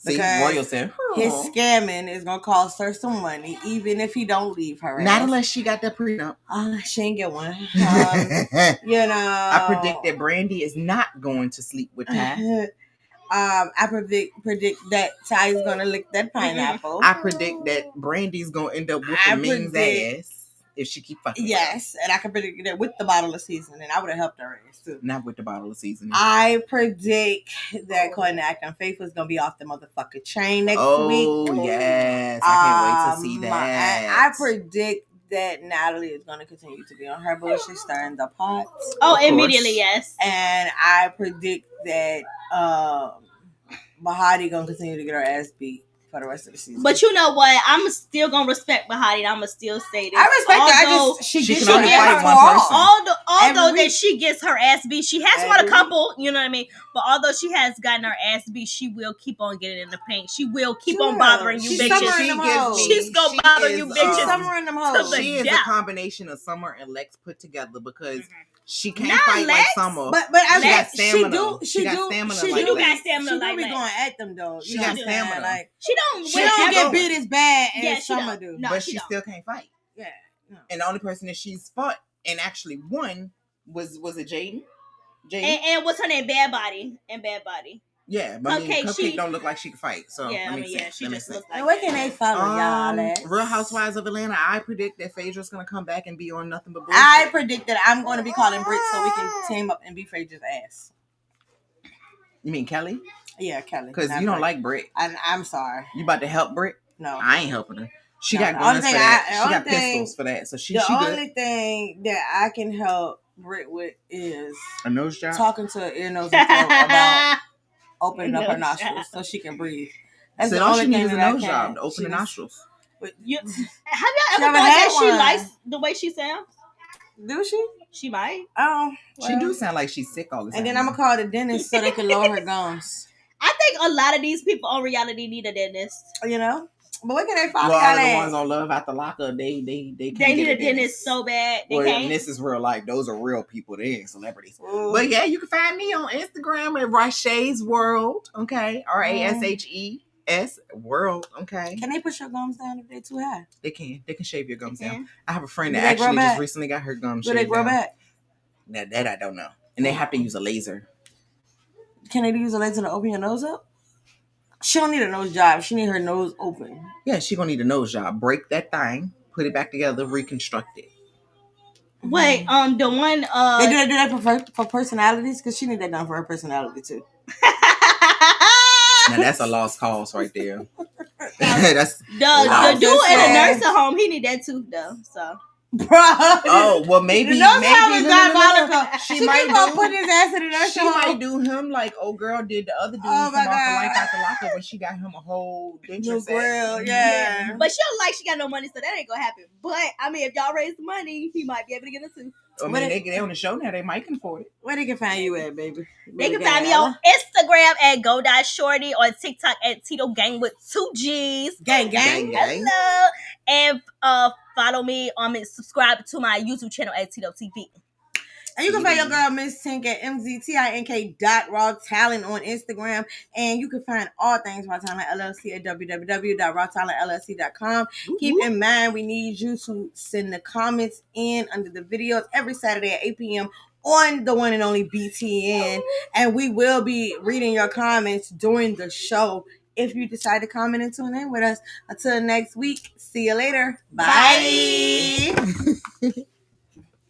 S7: See,
S5: Because
S7: Royal said
S5: his scamming is gonna cost her some money, even if he don't leave her.
S7: not unless she got that prenup.
S5: She ain't get one.
S7: I
S5: I
S7: predict that Brandy is not going to sleep with Ty.
S5: I predict that Ty's gonna lick that pineapple.
S7: I predict that Brandy's gonna end up whooping Ming's ass if she keep fucking.
S5: Yes, and I can predict that with the bottle of seasoning, I would have helped her ass too.
S7: Not with the bottle of seasoning.
S5: I predict that Caughtintheact Unfaithful is gonna be off the motherfucking chain next week.
S7: Oh yes, I can't wait to see that.
S5: I predict that Natalie is gonna continue to be on her bullshit, stirring the pot.
S6: Oh, immediately, yes.
S5: And I predict that Bahati gonna continue to get her ass beat for the rest of the season.
S6: But you know what? I'm still gonna respect Bahati. I'm gonna still say this.
S5: I respect her. She
S7: can only fight one person.
S6: Although that she gets her ass beat, she has won a couple. You know what I mean? But although she has gotten her ass beat, she will keep on getting in the paint. She will keep on bothering you bitches. She's gonna bother you bitches.
S5: She's summering them hoes.
S7: She is a combination of Summer and Lex put together because she can't fight like Summer.
S5: But
S7: she got stamina.
S5: She
S6: do got stamina like
S5: be
S6: Lex.
S5: going at them though.
S7: She got stamina.
S5: Like
S6: she don't
S5: get beat as bad as
S6: she
S5: Summer do.
S6: No,
S7: but she still can't fight.
S5: Yeah. No.
S7: And the only person that she's fought and actually won was it Jaden?
S6: And what's her name? Bad Body.
S7: Yeah, but Cupcake don't look like she can fight. So
S6: yeah, she just looks like.
S5: Where can they follow y'all at?
S7: Real Housewives of Atlanta. I predict that Phaedra's gonna come back and be on Nothing But Bullshit.
S5: I predict that I'm going to be calling Britt so we can team up and beat Phaedra's ass.
S7: You mean Kelly?
S5: Yeah, Kelly.
S7: Because you don't like Britt.
S5: I'm sorry.
S7: You about to help Britt?
S5: No,
S7: I ain't helping her. She got guns for that. She got pistols for that. So she
S5: the
S7: good.
S5: only thing that I can help Britt with is
S7: a nose job.
S5: Talking to her ear, nose, and throat about opening up her nostrils so she can breathe. That's
S7: so
S5: the
S7: all
S5: only
S7: she
S5: thing
S7: needs is
S5: that
S7: a nose
S5: I
S7: job
S5: can.
S7: to open the nostrils.
S6: Have y'all ever
S5: never
S6: thought that
S5: had
S6: she
S5: one.
S6: likes the way she sounds?
S5: Do she?
S6: She might.
S5: Oh,
S7: she do sound like she's sick all the time.
S5: And then I'm gonna call the dentist so they can lower her gums.
S6: I think a lot of these people on reality need a dentist.
S5: You know, but where can they find
S7: all
S5: y'all
S7: the
S5: at?
S7: ones on Love After Lockup, they
S6: need a dentist so bad. They can't.
S7: And this is real life. Those are real people. They ain't celebrities.
S5: Ooh.
S7: But yeah, you can find me on Instagram at Rashe's World. Okay, RASHE. S world. Okay.
S5: Can they push your gums down if they're too high?
S7: They can. They can shave your gums down. I have a friend
S5: Do
S7: that
S5: they grow
S7: actually
S5: back?
S7: just recently got her gums
S5: Do
S7: shaved
S5: they grow
S7: down.
S5: back?
S7: Now that I don't know. And they have to use a laser.
S5: Can they use a laser to open your nose up? She don't need a nose job. She need her nose open.
S7: Yeah, she gonna need a nose job. Break that thing, put it back together, reconstruct it.
S6: Wait, the one
S5: They do that for personalities because she need that done for her personality too.
S7: Now that's a lost cause right there. That's
S6: the dude at the nursing home. He need that tooth though. So.
S5: Bro.
S7: Oh well, maybe
S5: She might put his ass in the nursing home.
S7: She might do him like old girl did the other dude from Off the Life After Lockup when she got him a whole denture
S5: grill. Yeah,
S6: but she don't like she got no money, so that ain't gonna happen. But I mean, if y'all raise the money, he might be able to get a tooth.
S7: I mean, they on the show now. They might can afford it.
S5: Where they can find you at, baby?
S6: They can find me on Instagram at go.shorty, on TikTok at Tito Gang with 2 G's.
S5: Gang.
S6: Hello. And follow me subscribe to my YouTube channel at Tito TV.
S5: And you can find your girl Miss Tink at mztink.rawtalent on Instagram. And you can find all things Raw Talent LLC at www.rawtalentllc.com. Keep in mind, we need you to send the comments in under the videos every Saturday at 8 p.m. on the one and only BTN. And we will be reading your comments during the show if you decide to comment and tune in with us. Until next week, see you later. Bye.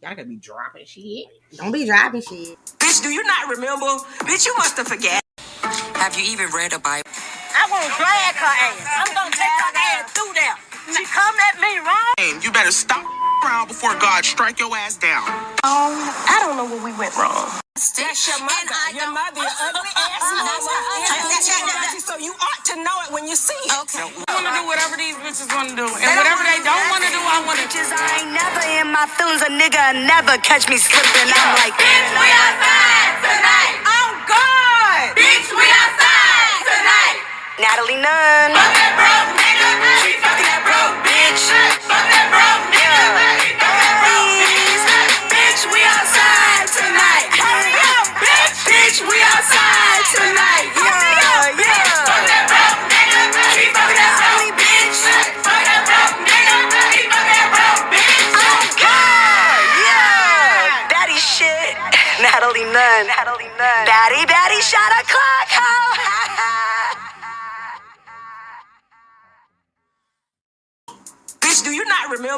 S7: Y'all gonna be dropping shit.
S5: Don't be dropping shit.
S8: Bitch, do you not remember? Bitch, you must have forget. Have you even read a Bible? I won't drag her ass. I'm gonna take her ass through there. She come at me wrong.
S1: You better stop around before God strike your ass down.
S8: I don't know where we went wrong. That's your mother. Your mother, your ugly ass mother. So you ought to know it when you see it.
S1: Okay. I want to do whatever these bitches want to do. And whatever they don't want to do, I want to do.
S8: I ain't never in my feelings. A nigga never catch me slipping. I'm like, bitch, we outside tonight. Oh, God. Bitch, we outside tonight. Natalie Nunn. Fuck that broke nigga. She fucking that broke bitch. Fuck that broke nigga. Fuck that broke bitch. Bitch, we outside tonight. Hurry up, bitch. Bitch, we outside tonight. Yeah. Fuck that broke nigga. She fucking that ugly bitch. Fuck that broke nigga. She fucking that broke bitch. Oh, God. Yeah. Baddie shit. Natalie Nunn. Baddie, shot a clock, ho. Bitch, do you not remember?